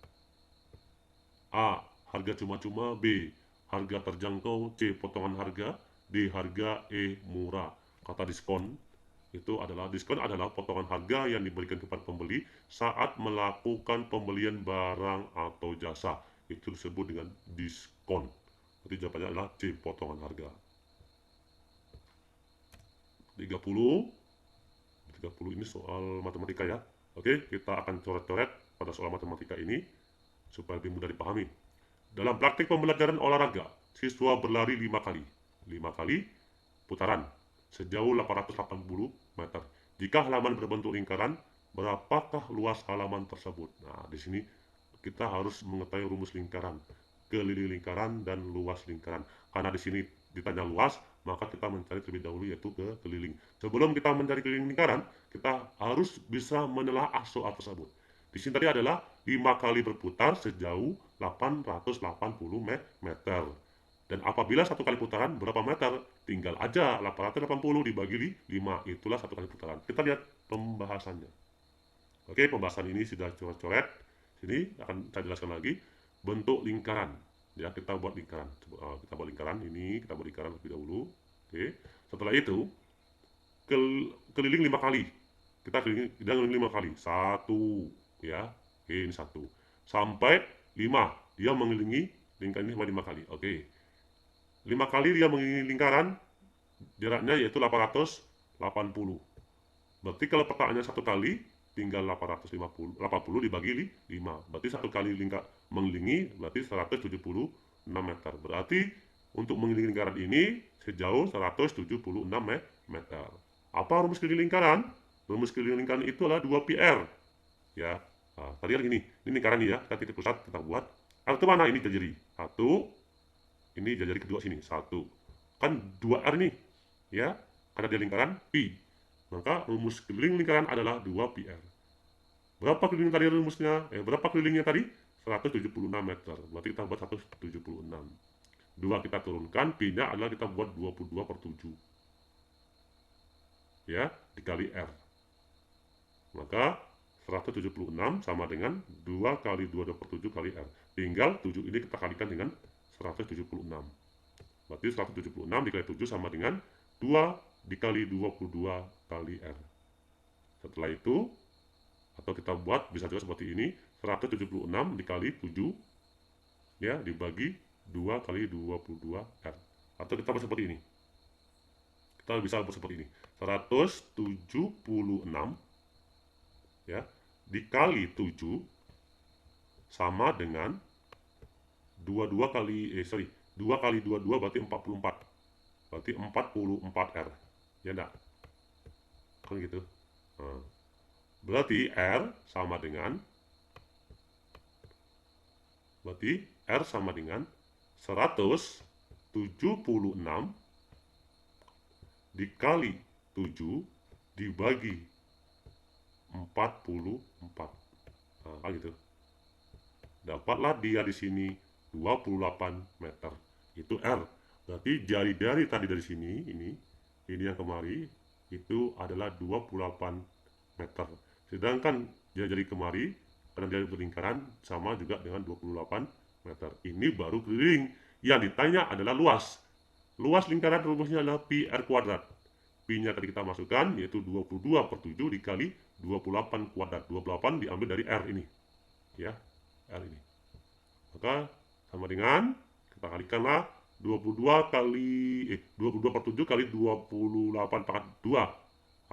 A. Harga cuma-cuma. B. Harga terjangkau. C. Potongan harga. D. Harga. E. Murah. Kata diskon adalah potongan harga yang diberikan kepada pembeli saat melakukan pembelian barang atau jasa. Itu disebut dengan diskon. Jadi jawabannya adalah C. Potongan harga. 30 ini soal matematika ya. Oke, kita akan coret-coret pada soal matematika ini supaya lebih mudah dipahami. Dalam praktik pembelajaran olahraga, siswa berlari 5 kali. 5 kali putaran sejauh 880 meter. Jika halaman berbentuk lingkaran, berapakah luas halaman tersebut? Nah, di sini kita harus mengetahui rumus lingkaran, keliling lingkaran dan luas lingkaran. Karena di sini ditanya luas, maka kita mencari terlebih dahulu yaitu ke keliling. Sebelum kita mencari keliling lingkaran, kita harus bisa menelaah soal tersebut. Di sini tadi adalah 5 kali berputar sejauh 880 meter. Dan apabila satu kali putaran berapa meter? Tinggal aja 880 dibagi 5, itulah satu kali putaran. Kita lihat pembahasannya. Oke, pembahasan ini sudah coret-coret. Sini akan saya jelaskan lagi bentuk lingkaran. Ya, kita buat lingkaran. Kita buat lingkaran ini, kita buat lingkaran lebih dahulu. Oke. Setelah itu keliling 5 kali. Kita keliling 5 kali. Satu, ya. Oke, ini satu. Sampai 5. Dia mengelilingi lingkaran ini 5 kali. Oke. 5 kali dia mengelilingi lingkaran, jaraknya yaitu 880. Berarti kalau petaannya satu kali, tinggal 880 dibagi 5. Berarti satu kali mengelilingi berarti 176 meter. Berarti untuk mengelilingi lingkaran ini sejauh 176 meter. Apa rumus keliling lingkaran? Rumus keliling lingkaran itu adalah 2πr. Ya. Nah, tadi kan ini lingkaran ini ya, kita titik pusat kita buat. R itu mana? Ini jari. Satu. Ini jari kedua sini. Satu. Kan 2R nih. Ya. Karena dia lingkaran pi. Maka rumus keliling lingkaran adalah 2πr. Berapa keliling tadi rumusnya? Berapa kelilingnya tadi? 176 meter. Berarti kita buat 176. 2 kita turunkan, pi-nya adalah kita buat 22/7. Ya, dikali R. Maka 176 sama dengan 2 kali 22/7 kali R. Tinggal 7 ini kita kalikan dengan 176. Berarti 176 dikali 7 sama dengan 2 dikali 22 kali R. Setelah itu, atau kita buat bisa juga seperti ini, 176 dikali 7 ya dibagi 2 kali 22 R. Atau kita buat seperti ini. Kita bisa buat seperti ini. 176 ya dikali 7 sama dengan 2 kali 22 berarti 44. Berarti 44 R. Ya enggak? Kan gitu. Nah, berarti R sama dengan 176 dikali 7 dibagi 44. Nah, gitu. Dapatlah dia di sini 28 meter. Itu R. Berarti jari-jari tadi dari sini, ini yang kemari, itu adalah 28 meter. Sedangkan jari-jari kemari, karena dia berlingkaran, sama juga dengan 28 meter. Ini baru keliling. Yang ditanya adalah luas. Luas lingkaran rumusnya adalah pi r kuadrat. Pi-nya tadi kita masukkan, yaitu 22/7 dikali 28 kuadrat. 28 diambil dari R ini. Ya, R ini. Maka sama dengan, kita kalikanlah 22/7 kali 28 pangkat 2.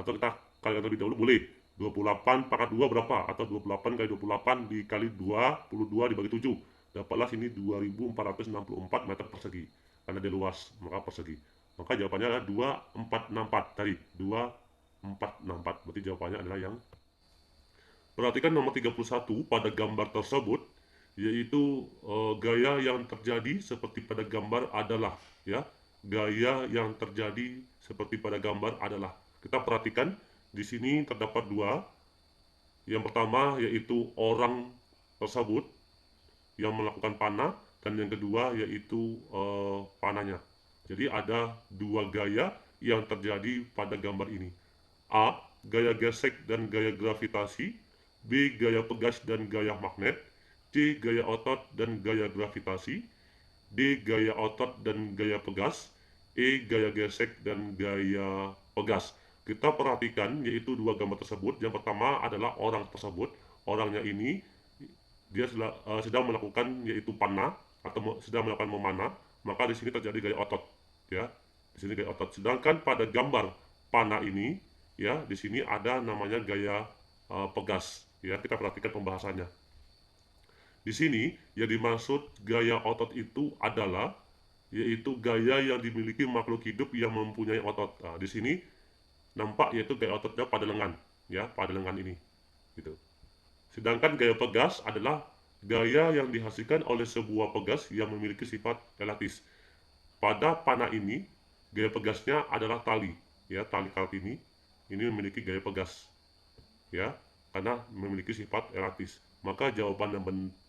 Atau kita kalikan terlebih dahulu boleh. 28 pangkat 2 berapa? Atau 28 kali 28 dikali 22 dibagi 7. Dapatlah sini 2464 meter persegi. Karena dia luas, maka persegi. Maka jawabannya adalah 2464 tadi. 2464. Berarti jawabannya adalah yang. Perhatikan nomor 31 pada gambar tersebut, yaitu gaya yang terjadi seperti pada gambar adalah, ya. Gaya yang terjadi seperti pada gambar adalah. Kita perhatikan di sini terdapat dua. Yang pertama yaitu orang tersebut yang melakukan panah, dan yang kedua yaitu panahnya. Jadi ada dua gaya yang terjadi pada gambar ini. A. Gaya gesek dan gaya gravitasi. B. Gaya pegas dan gaya magnet. C. Gaya otot dan gaya gravitasi. D. Gaya otot dan gaya pegas. E. Gaya gesek dan gaya pegas. Kita perhatikan yaitu dua gambar tersebut. Yang pertama adalah orang tersebut. Orangnya ini dia sedang melakukan yaitu panah atau sedang melakukan memanah, maka di sini terjadi gaya otot, ya. Di sini gaya otot. Sedangkan pada gambar panah ini, ya, di sini ada namanya gaya pegas, ya. Kita perhatikan pembahasannya. Di sini yang dimaksud gaya otot itu adalah yaitu gaya yang dimiliki makhluk hidup yang mempunyai otot. Nah, di sini nampak yaitu gaya ototnya pada lengan, ya, pada lengan ini, gitu. Sedangkan gaya pegas adalah gaya yang dihasilkan oleh sebuah pegas yang memiliki sifat elastis. Pada panah ini, gaya pegasnya adalah tali, ya, tali kartini. Ini memiliki gaya pegas, ya, karena memiliki sifat elastis. Maka jawaban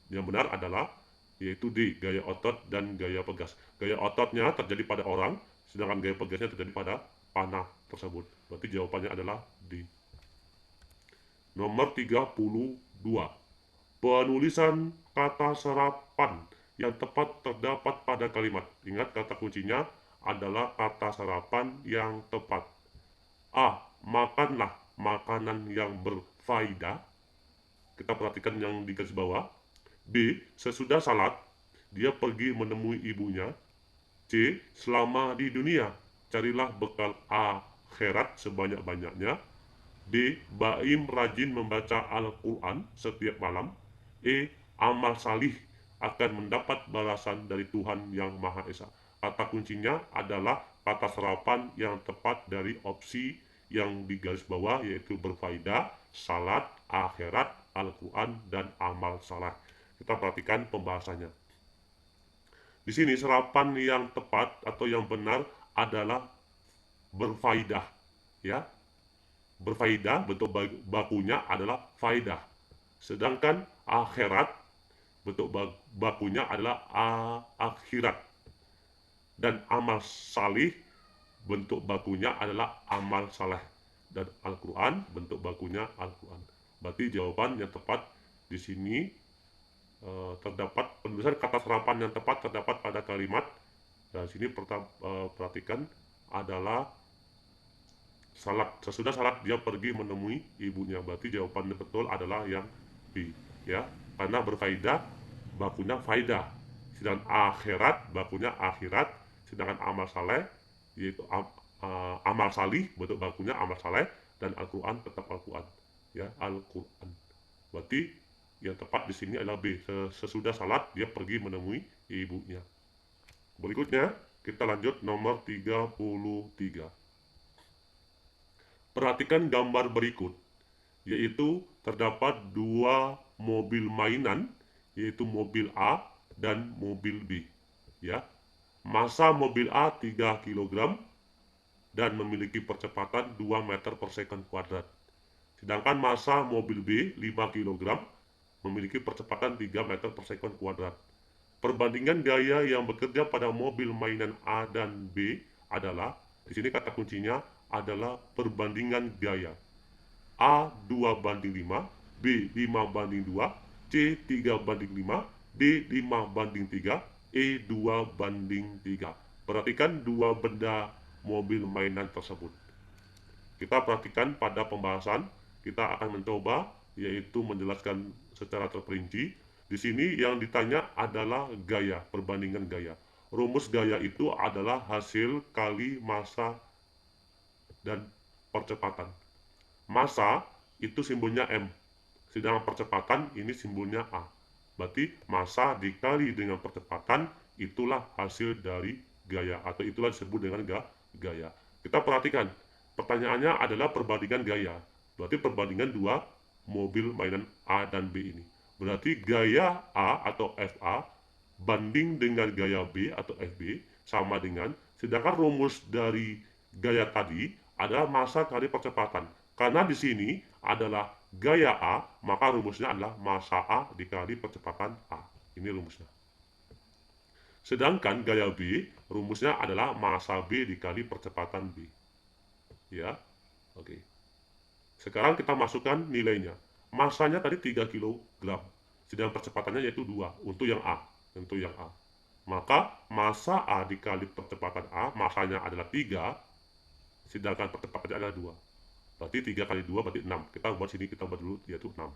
yang benar adalah yaitu D, gaya otot dan gaya pegas. Gaya ototnya terjadi pada orang, sedangkan gaya pegasnya terjadi pada panah tersebut. Berarti jawabannya adalah D. Nomor 32. Penulisan kata serapan yang tepat terdapat pada kalimat. Ingat, kata kuncinya adalah kata serapan yang tepat. A. Makanlah makanan yang berfaedah. Kita perhatikan yang di garis bawah. B. Sesudah salat, dia pergi menemui ibunya. C. Selama di dunia, carilah bekal akhirat sebanyak-banyaknya. D. Baim rajin membaca Al-Quran setiap malam. E. Amal salih akan mendapat balasan dari Tuhan yang Maha Esa. Kata kuncinya adalah kata serapan yang tepat dari opsi yang di garis bawah, yaitu berfaedah, salat, akhirat, Al-Quran, dan amal saleh. Kita perhatikan pembahasannya. Di sini serapan yang tepat atau yang benar adalah berfaedah, ya. Berfaedah, bentuk bakunya adalah faedah. Sedangkan akhirat, bentuk bakunya adalah akhirat. Dan amal salih, bentuk bakunya adalah amal saleh. Dan Al-Quran, bentuk bakunya Al-Quran. Berarti jawaban yang tepat di sini terdapat penulisan kata serapan yang tepat terdapat pada kalimat. Dan sini perhatikan adalah salat. Sesudah salat dia pergi menemui ibunya. Berarti jawaban yang betul adalah yang B, ya. Karena berfaedah, bakunya faedah. Sedangkan akhirat, bakunya akhirat. Sedangkan amal saleh, yaitu amal salih, bentuk bakunya amal saleh. Dan Al-Quran tetap Al-Quran, ya, Al-Quran. Berarti yang tepat di sini adalah B. Sesudah salat dia pergi menemui ibunya. Berikutnya kita lanjut nomor 33. Perhatikan gambar berikut, yaitu terdapat dua mobil mainan, yaitu mobil A dan mobil B, ya. Massa mobil A 3 kg dan memiliki percepatan 2 meter per second kuadrat. Sedangkan massa mobil B 5 kg memiliki percepatan 3 meter per second kuadrat. Perbandingan gaya yang bekerja pada mobil mainan A dan B adalah, di sini kata kuncinya adalah perbandingan gaya. A 2:5, B 5:2, C 3:5, D 5:3, E 2:3. Perhatikan dua benda mobil mainan tersebut. Kita perhatikan pada pembahasan, kita akan mencoba yaitu menjelaskan secara terperinci. Di sini yang ditanya adalah gaya, perbandingan gaya. Rumus gaya itu adalah hasil kali massa dan percepatan. Massa itu simbolnya M, sedangkan percepatan ini simbolnya A. Berarti massa dikali dengan percepatan itulah hasil dari gaya, atau itulah disebut dengan gaya. Kita perhatikan, pertanyaannya adalah perbandingan gaya. Berarti perbandingan dua mobil mainan A dan B ini. Berarti gaya A atau FA banding dengan gaya B atau FB sama dengan, sedangkan rumus dari gaya tadi adalah massa kali percepatan. Karena di sini adalah gaya A, maka rumusnya adalah massa A dikali percepatan A. Ini rumusnya. Sedangkan gaya B, rumusnya adalah massa B dikali percepatan B. Ya, oke. Sekarang kita masukkan nilainya. Massanya tadi 3 kg, sedangkan percepatannya yaitu 2 untuk yang A. Untuk yang A. Maka massa A dikali percepatan A, massanya adalah 3, sedangkan percepatannya adalah 2. Berarti 3 kali 2 berarti 6. Kita buat sini, kita buat dulu yaitu 6.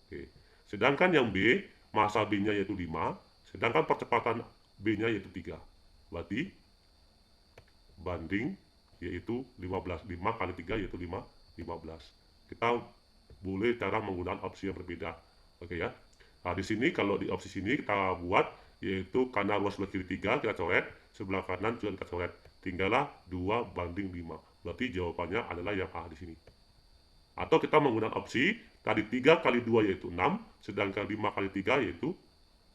Oke. Sedangkan yang B, massa B-nya yaitu 5, sedangkan percepatan B-nya yaitu 3. Berarti banding yaitu 15. 5 kali 3 yaitu 15. Kita boleh cara menggunakan opsi yang berbeda. Oke ya. Nah, di sini kalau di opsi sini kita buat yaitu karena ruas sebelah kiri 3 kita coret, sebelah kanan juga kita coret. Tinggallah 2:5. Berarti jawabannya adalah yang A di sini. Atau kita menggunakan opsi tadi 3 kali 2 yaitu 6, sedangkan 5 kali 3 yaitu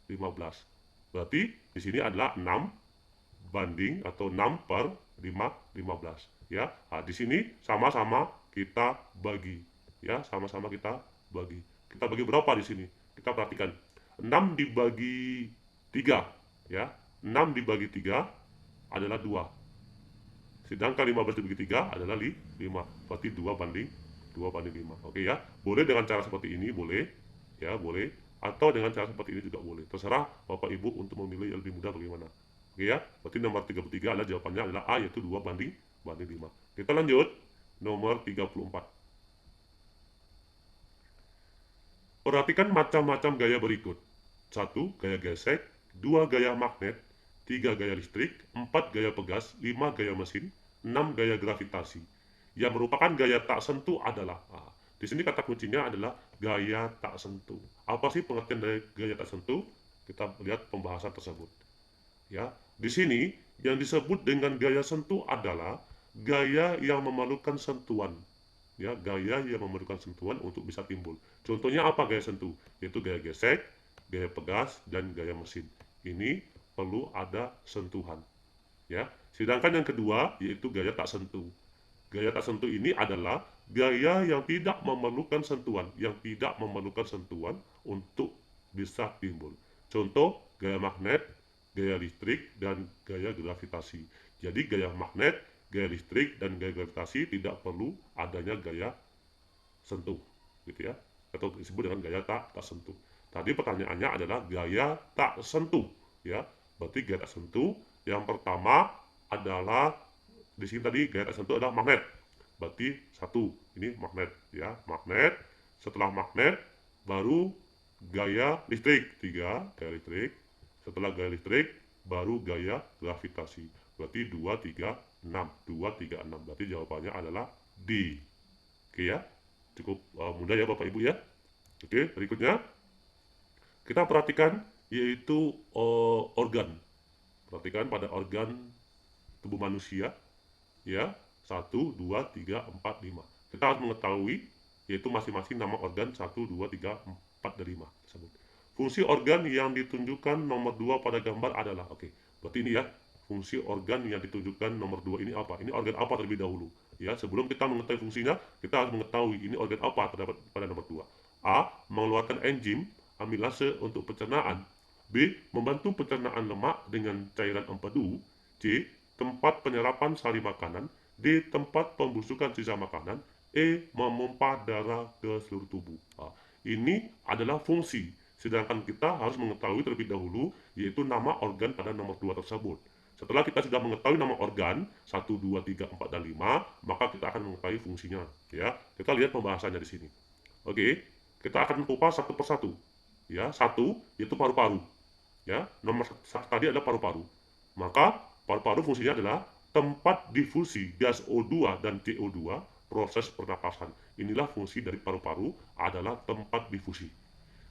15. Berarti di sini adalah 6 banding atau 6 per 15 ya. Nah, di sini sama-sama kita bagi ya, sama-sama kita bagi. Kita bagi berapa di sini? Kita perhatikan 6 dibagi 3 ya. 6 dibagi 3 adalah 2. Sedangkan 15 dibagi 3 adalah 5. Berarti 2:5. 2:5. Oke ya, boleh dengan cara seperti ini, boleh ya, boleh, atau dengan cara seperti ini juga boleh, terserah Bapak Ibu untuk memilih yang lebih mudah bagaimana. Oke ya, berarti nomor 33 adalah jawabannya adalah A, yaitu 2:5. Kita lanjut nomor 34. Perhatikan macam-macam gaya berikut. 1. Gaya gesek. 2. Gaya magnet. 3. Gaya listrik. 4. Gaya pegas. 5. Gaya mesin. 6. Gaya gravitasi. Yang merupakan gaya tak sentuh adalah di sini kata kuncinya adalah gaya tak sentuh. Apa sih pengertian dari gaya tak sentuh? Kita lihat pembahasan tersebut. Ya, di sini yang disebut dengan gaya sentuh adalah gaya yang memerlukan sentuhan, ya, gaya yang memerlukan sentuhan untuk bisa timbul. Contohnya apa gaya sentuh? Yaitu gaya gesek, gaya pegas, dan gaya mesin. Ini perlu ada sentuhan, ya. Sedangkan yang kedua yaitu gaya tak sentuh. Gaya tak sentuh ini adalah gaya yang tidak memerlukan sentuhan, untuk bisa timbul. Contoh gaya magnet, gaya listrik, dan gaya gravitasi. Jadi gaya magnet, gaya listrik, dan gaya gravitasi tidak perlu adanya gaya sentuh, gitu ya, atau disebut dengan gaya tak sentuh. Tadi pertanyaannya adalah gaya tak sentuh, ya. Berarti gaya tak sentuh yang pertama adalah di sini tadi gaya tak sentuh adalah magnet. Berarti satu, ini magnet, ya, magnet. Setelah magnet baru gaya listrik, 3 gaya listrik. Setelah gaya listrik baru gaya gravitasi. Berarti 2 3 6, 2 3 6. Berarti jawabannya adalah D. Oke ya, cukup mudah ya Bapak Ibu ya. Oke, berikutnya kita perhatikan yaitu organ. Perhatikan pada organ tubuh manusia, ya. 1 2 3 4 5. Kita harus mengetahui yaitu masing-masing nama organ 1 2 3 4 dan 5 tersebut. Fungsi organ yang ditunjukkan nomor 2 pada gambar adalah, oke, berarti ini ya, fungsi organ yang ditunjukkan nomor 2 ini apa? Ini organ apa terlebih dahulu? Ya, sebelum kita mengetahui fungsinya, kita harus mengetahui ini organ apa terdapat pada nomor 2. A. Mengeluarkan enzim amilase untuk pencernaan. B. Membantu pencernaan lemak dengan cairan empedu. C. Tempat penyerapan sari makanan. D. Tempat pembusukan sisa makanan. E. Memompa darah ke seluruh tubuh. Ini adalah fungsi. Sedangkan kita harus mengetahui terlebih dahulu yaitu nama organ pada nomor 2 tersebut. Setelah kita sudah mengetahui nama organ 1 2 3 4 dan 5, maka kita akan mengetahui fungsinya, ya. Kita lihat pembahasannya di sini. Oke, kita akan kupas satu persatu. Ya, satu yaitu paru-paru. Ya, nomor satu tadi adalah paru-paru. Maka paru-paru fungsinya adalah tempat difusi gas O2 dan CO2 proses pernapasan. Inilah fungsi dari paru-paru, adalah tempat difusi.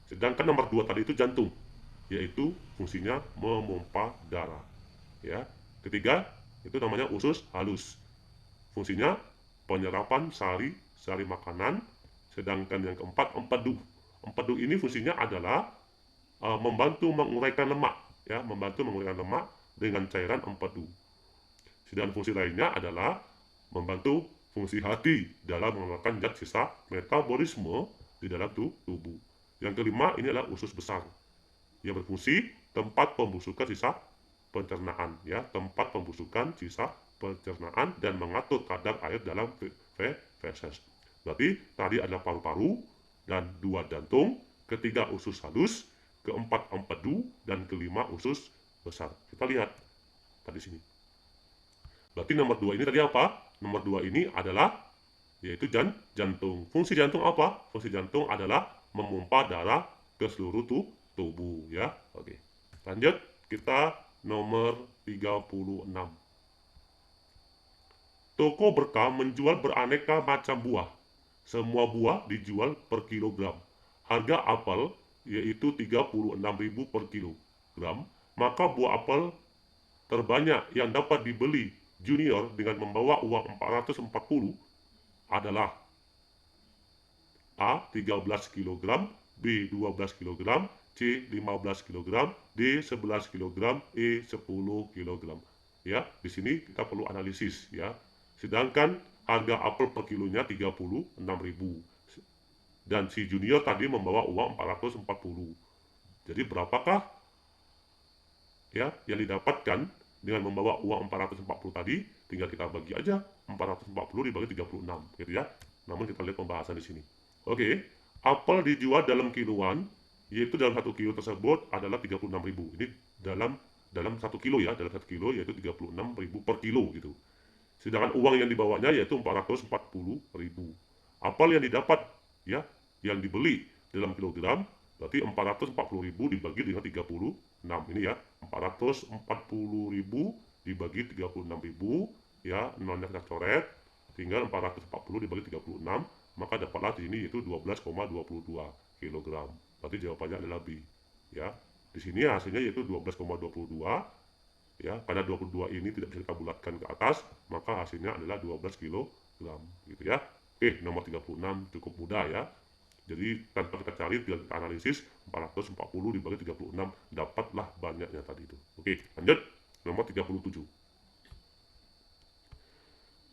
Sedangkan nomor 2 tadi itu jantung, yaitu fungsinya memompa darah. Ya. Ketiga, itu namanya usus halus. Fungsinya penyerapan sari makanan. Sedangkan yang keempat, empedu. Empedu ini fungsinya adalah membantu menguraikan lemak, ya, membantu menguraikan lemak dengan cairan empedu. Sedangkan fungsi lainnya adalah membantu fungsi hati dalam mengeluarkan zat sisa metabolisme di dalam tubuh. Yang kelima ini adalah usus besar yang berfungsi tempat pembusukan sisa pencernaan, ya, tempat pembusukan sisa pencernaan dan mengatur kadar air dalam feses. Berarti tadi adalah paru-paru dan 2 jantung, ketiga usus halus, keempat empedu, dan kelima usus besar. Kita lihat tadi sini. Berarti nomor 2 ini tadi apa? Nomor 2 ini adalah yaitu jantung. Fungsi jantung apa? Fungsi jantung adalah memompa darah ke seluruh tubuh, ya. Oke. Lanjut, kita nomor 36. Toko berkah menjual beraneka macam buah. Semua buah dijual per kilogram. Harga apel yaitu 36.000 per kilogram. Maka buah apel terbanyak yang dapat dibeli junior dengan membawa uang 440 adalah A. 13 kg, B. 12 kg, C. 15 kg, D. 11 kg, E. 10 kg. Ya, di sini kita perlu analisis, ya. Sedangkan harga apel per kilonya 36.000 dan si junior tadi membawa uang 440. Jadi berapakah, ya, yang didapatkan dengan membawa uang 440 tadi? Tinggal kita bagi aja 440 dibagi 36, gitu ya. Namun kita lihat pembahasan di sini. Oke, apel dijual dalam kiloan, yaitu dalam 1 kilo tersebut adalah 36.000. Ini dalam dalam 1 kilo ya, dalam 1 kilo yaitu 36.000 per kilo gitu. Sedangkan uang yang dibawanya yaitu 440.000. Apel yang didapat ya, yang dibeli dalam kilogram berarti 440.000 dibagi dengan 36 ini ya, 440.000 dibagi 36.000 ya, nolnya kita coret, tinggal 440 dibagi 36, maka dapatlah di sini yaitu 12,22 kg. Berarti jawabannya adalah B ya. Di sini hasilnya yaitu 12,22 ya, karena 22 ini tidak bisa kita bulatkan ke atas, maka hasilnya adalah 12 kg gitu ya. Oke, nomor 36 cukup mudah ya. Jadi tanpa kita cari, tinggal kita analisis, 440 dibagi 36, dapatlah banyaknya tadi itu. Oke, lanjut. Nomor 37.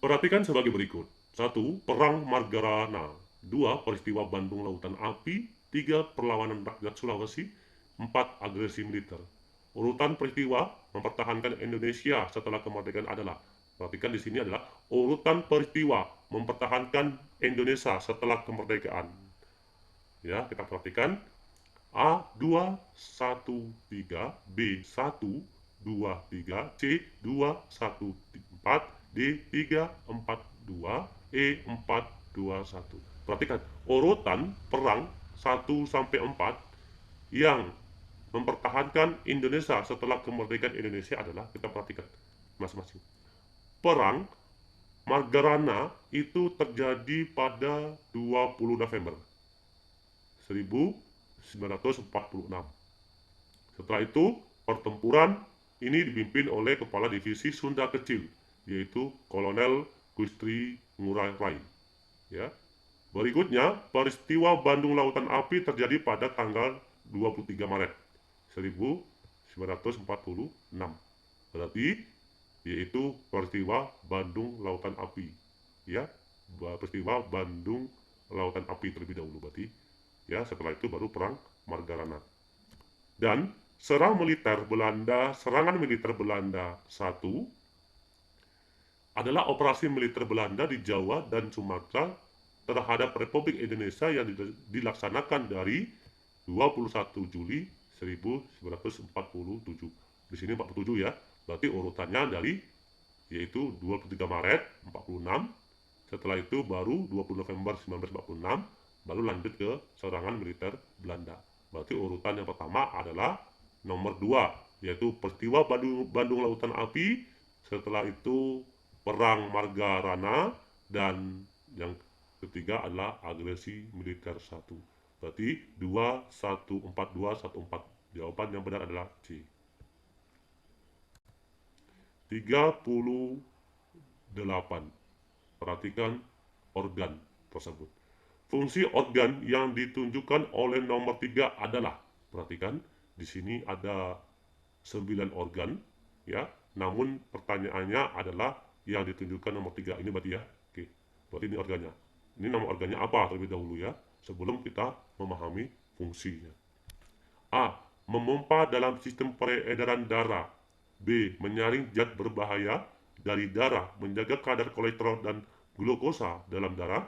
Perhatikan sebagai berikut. 1. Perang Margarana. 2. Peristiwa Bandung Lautan Api. 3. Perlawanan rakyat Sulawesi. 4. Agresi militer. Urutan peristiwa mempertahankan Indonesia setelah kemerdekaan adalah, perhatikan di sini adalah urutan peristiwa mempertahankan Indonesia setelah kemerdekaan. Ya, kita perhatikan A 2 1 3, B 1 2 3, C 2 1 4, D 3 4 2, E 4 2 1. Perhatikan urutan perang 1 sampai 4 yang mempertahankan Indonesia setelah kemerdekaan Indonesia adalah, kita perhatikan masing-masing. Perang Margarana itu terjadi pada 20 November 1946. Setelah itu, pertempuran ini dipimpin oleh Kepala Divisi Sunda Kecil, yaitu Kolonel Gusti Ngurah Rai. Ya. Berikutnya, peristiwa Bandung Lautan Api terjadi pada tanggal 23 Maret 1946. Berarti yaitu peristiwa Bandung Lautan Api. Ya, peristiwa Bandung Lautan Api terlebih dahulu berarti. Ya, setelah itu baru perang Margarana. Dan serangan militer Belanda 1 adalah operasi militer Belanda di Jawa dan Sumatera terhadap Republik Indonesia yang dilaksanakan dari 21 Juli 1947. Di sini 47 ya. Berarti urutannya dari yaitu 23 Maret 46. Setelah itu baru 20 November 1946, baru lanjut ke serangan militer Belanda. Berarti urutan yang pertama adalah nomor 2, yaitu peristiwa Bandung Lautan Api. Setelah itu perang Margarana, dan yang ketiga adalah agresi militer 1. Berarti 2 1 4 2 1 4. Jawaban yang benar adalah C. 38. Perhatikan organ tersebut. Fungsi organ yang ditunjukkan oleh nomor 3 adalah, perhatikan di sini ada 9 organ ya. Namun pertanyaannya adalah yang ditunjukkan nomor 3 ini berarti ya. Oke. Berarti ini organnya. Ini nama organnya apa terlebih dahulu ya, sebelum kita memahami fungsinya. A. Memompa dalam sistem peredaran darah. B. Menyaring zat berbahaya dari darah, menjaga kadar kolesterol dan glukosa dalam darah.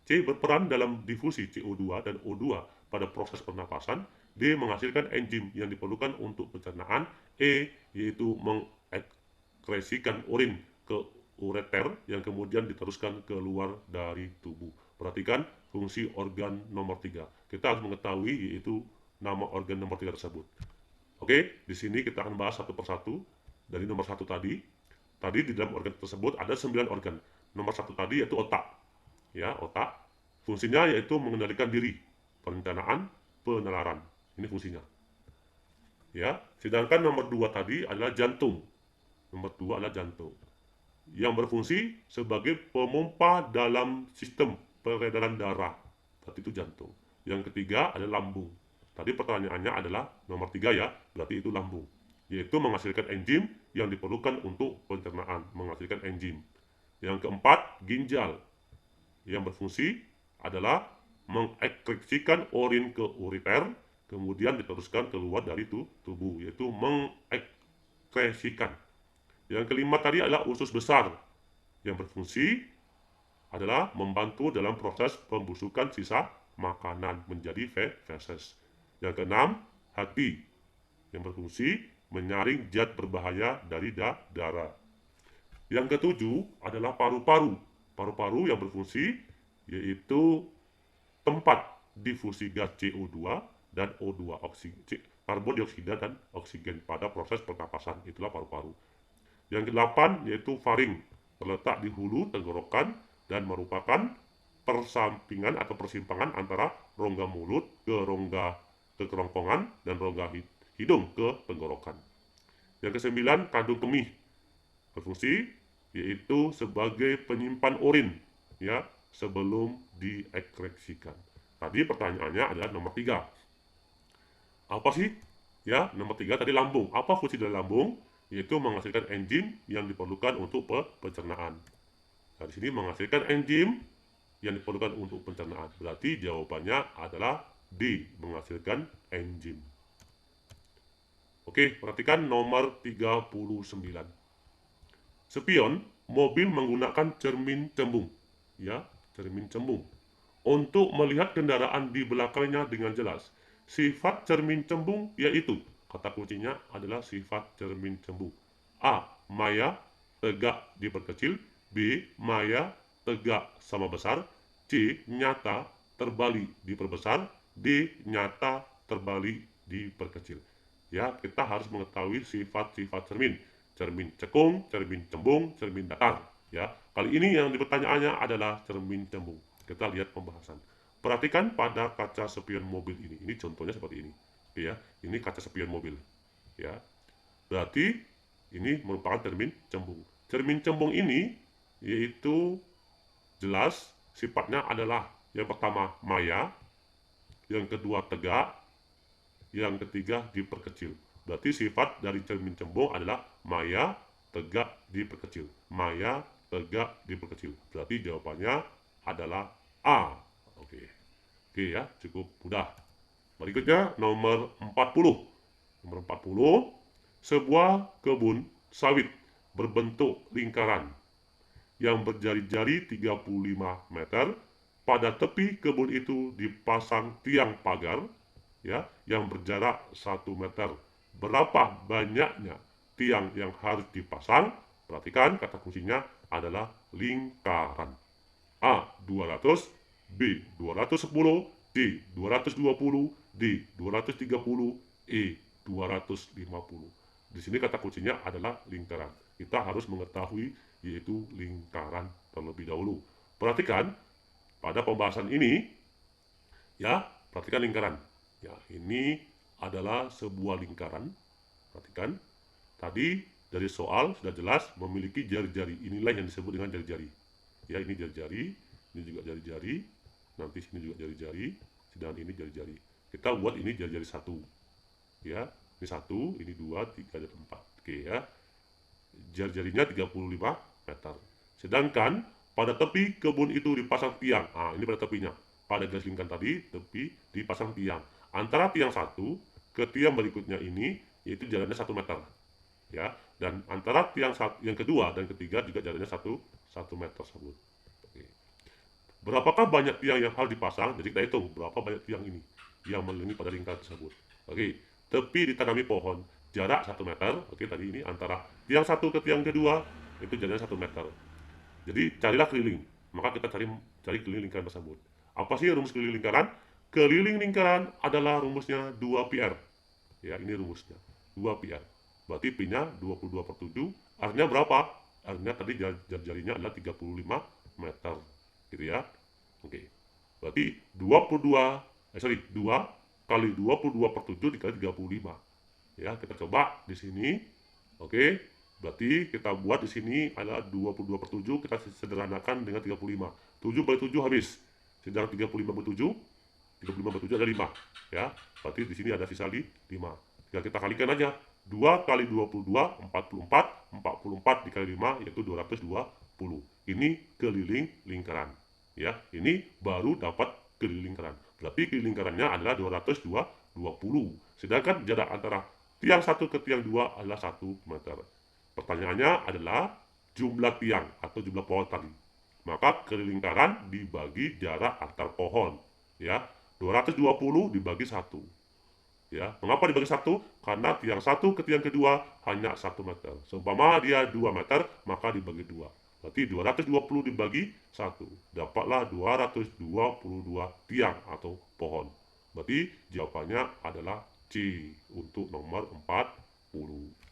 C. Berperan dalam difusi CO2 dan O2 pada proses pernapasan. D. Menghasilkan enzim yang diperlukan untuk pencernaan. E. Yaitu mengekskresikan urin ke ureter yang kemudian diteruskan keluar dari tubuh. Perhatikan fungsi organ nomor 3. Kita harus mengetahui yaitu nama organ nomor 3 tersebut. Oke, di sini kita akan bahas satu persatu. Dari nomor 1 tadi. Tadi di dalam organ tersebut ada 9 organ. Nomor 1 tadi yaitu otak. Ya, otak. Fungsinya yaitu mengendalikan diri, perencanaan, penalaran. Ini fungsinya. Ya, sedangkan nomor 2 tadi adalah jantung. Nomor 2 adalah jantung, yang berfungsi sebagai pemompa dalam sistem peredaran darah. Berarti itu jantung. Yang ketiga adalah lambung. Tadi pertanyaannya adalah nomor 3 ya, berarti itu lambung. Yaitu menghasilkan enzim yang diperlukan untuk pencernaan, menghasilkan enzim. Yang keempat, ginjal, yang berfungsi adalah mengekskresikan urin ke ureter, kemudian diteruskan keluar dari tubuh, yaitu mengekskresikan. Yang kelima tadi adalah usus besar, yang berfungsi adalah membantu dalam proses pembusukan sisa makanan menjadi feses. Yang keenam, hati yang berfungsi menyaring zat berbahaya dari darah. Yang ketujuh adalah paru-paru. Paru-paru yang berfungsi yaitu tempat difusi gas CO2 dan O2, karbon dioksida dan oksigen pada proses pernapasan. Itulah paru-paru. Yang kedelapan yaitu faring, terletak di hulu tenggorokan dan merupakan persampingan atau persimpangan antara rongga mulut ke rongga ke kerongkongan dan rongga hidung ke tenggorokan. Yang kesembilan, kandung kemih berfungsi yaitu sebagai penyimpan urin ya sebelum diekreksikan. Tadi pertanyaannya adalah nomor 3. Apa sih? Ya, nomor 3 tadi lambung. Apa fungsi dari lambung? Yaitu menghasilkan enzim yang diperlukan untuk pencernaan. Nah, di sini menghasilkan enzim yang diperlukan untuk pencernaan. Berarti jawabannya adalah D, menghasilkan enzim. Oke, perhatikan nomor 39. Spion mobil menggunakan cermin cembung, ya, cermin cembung, untuk melihat kendaraan di belakangnya dengan jelas. Sifat cermin cembung yaitu, kata kuncinya adalah sifat cermin cembung. A. Maya, tegak diperkecil. B. Maya, tegak sama besar. C. Nyata, terbalik diperbesar. D. Nyata, terbalik diperkecil. Ya, kita harus mengetahui sifat-sifat cermin. Cermin cekung, cermin cembung, cermin datar. Ya, kali ini yang pertanyaannya adalah cermin cembung. Kita lihat pembahasan. Perhatikan pada kaca spion mobil ini. Ini contohnya seperti ini. Ya, ini kaca spion mobil. Ya, berarti ini merupakan cermin cembung. Cermin cembung ini yaitu jelas sifatnya adalah yang pertama maya, yang kedua tegak, yang ketiga diperkecil. Berarti sifat dari cermin cembung adalah maya, tegak, diperkecil. Maya, tegak, diperkecil. Berarti jawabannya adalah A. Oke. Oke ya, cukup mudah. Berikutnya nomor 40. Nomor 40, sebuah kebun sawit berbentuk lingkaran yang berjari-jari 35 meter. Pada tepi kebun itu dipasang tiang pagar ya yang berjarak 1 meter. Berapa banyaknya tiang yang harus dipasang? Perhatikan kata kuncinya adalah lingkaran. A. 200, B. 210, C. 220, D. 230, E. 250. Di sini kata kuncinya adalah lingkaran. Kita harus mengetahui yaitu lingkaran terlebih dahulu. Perhatikan pada pembahasan ini ya, perhatikan lingkaran. Ya, ini adalah sebuah lingkaran. Perhatikan. Tadi dari soal sudah jelas memiliki jari-jari. Inilah yang disebut dengan jari-jari. Ya, ini jari-jari, ini juga jari-jari, nanti sini juga jari-jari, sedangkan ini jari-jari. Kita buat ini jari-jari satu. Ya, ini satu, ini dua, tiga, dan empat. Oke ya. Jari-jarinya 35 meter. Sedangkan pada tepi kebun itu dipasang tiang. Nah, ini pada tepinya. Pada garis lingkaran tadi, tepi dipasang tiang. Antara tiang satu ke tiang berikutnya ini, yaitu jaraknya 1 meter. Ya, dan antara tiang yang kedua dan ketiga juga jaraknya 1 meter tersebut. Oke. Berapakah banyak tiang yang harus dipasang? Jadi kita hitung berapa banyak tiang ini yang mengelilingi pada lingkaran tersebut. Oke, tepi ditanami pohon, jarak 1 meter. Oke, tadi ini antara tiang satu ke tiang kedua itu jaraknya 1 meter. Jadi carilah keliling. Maka kita cari keliling lingkaran tersebut. Apa sih rumus keliling lingkaran? Keliling lingkaran adalah rumusnya 2πr. Ya, ini rumusnya. 2πr. Berarti P-nya 22/7. Artinya berapa? Artinya tadi jari-jarinya adalah 35 meter. Gitu ya. Oke. Berarti 2 kali 22/7 dikali 35. Ya, kita coba di sini. Oke. Berarti kita buat di sini adalah 22/7, kita sederhanakan dengan 35. 7 kali 7 habis. Sedang 35/7 ada 5. Ya. Berarti di sini ada sisa 5. Tinggal kita kalikan aja. 2 kali 22, 44. 44 dikali 5 yaitu 220. Ini keliling lingkaran. Ya, ini baru dapat keliling lingkaran. Berarti keliling lingkarannya adalah 220. Sedangkan jarak antara tiang 1 ke tiang 2 adalah 1 meter. Pertanyaannya adalah jumlah tiang atau jumlah pohon tadi. Maka ke lingkaran dibagi jarak antar pohon. Ya, 220 dibagi 1. Ya, mengapa dibagi 1? Karena tiang satu ke tiang kedua hanya 1 meter. Seumpama dia 2 meter, maka dibagi 2. Berarti 220 dibagi 1. Dapatlah 222 tiang atau pohon. Berarti jawabannya adalah C untuk nomor 40.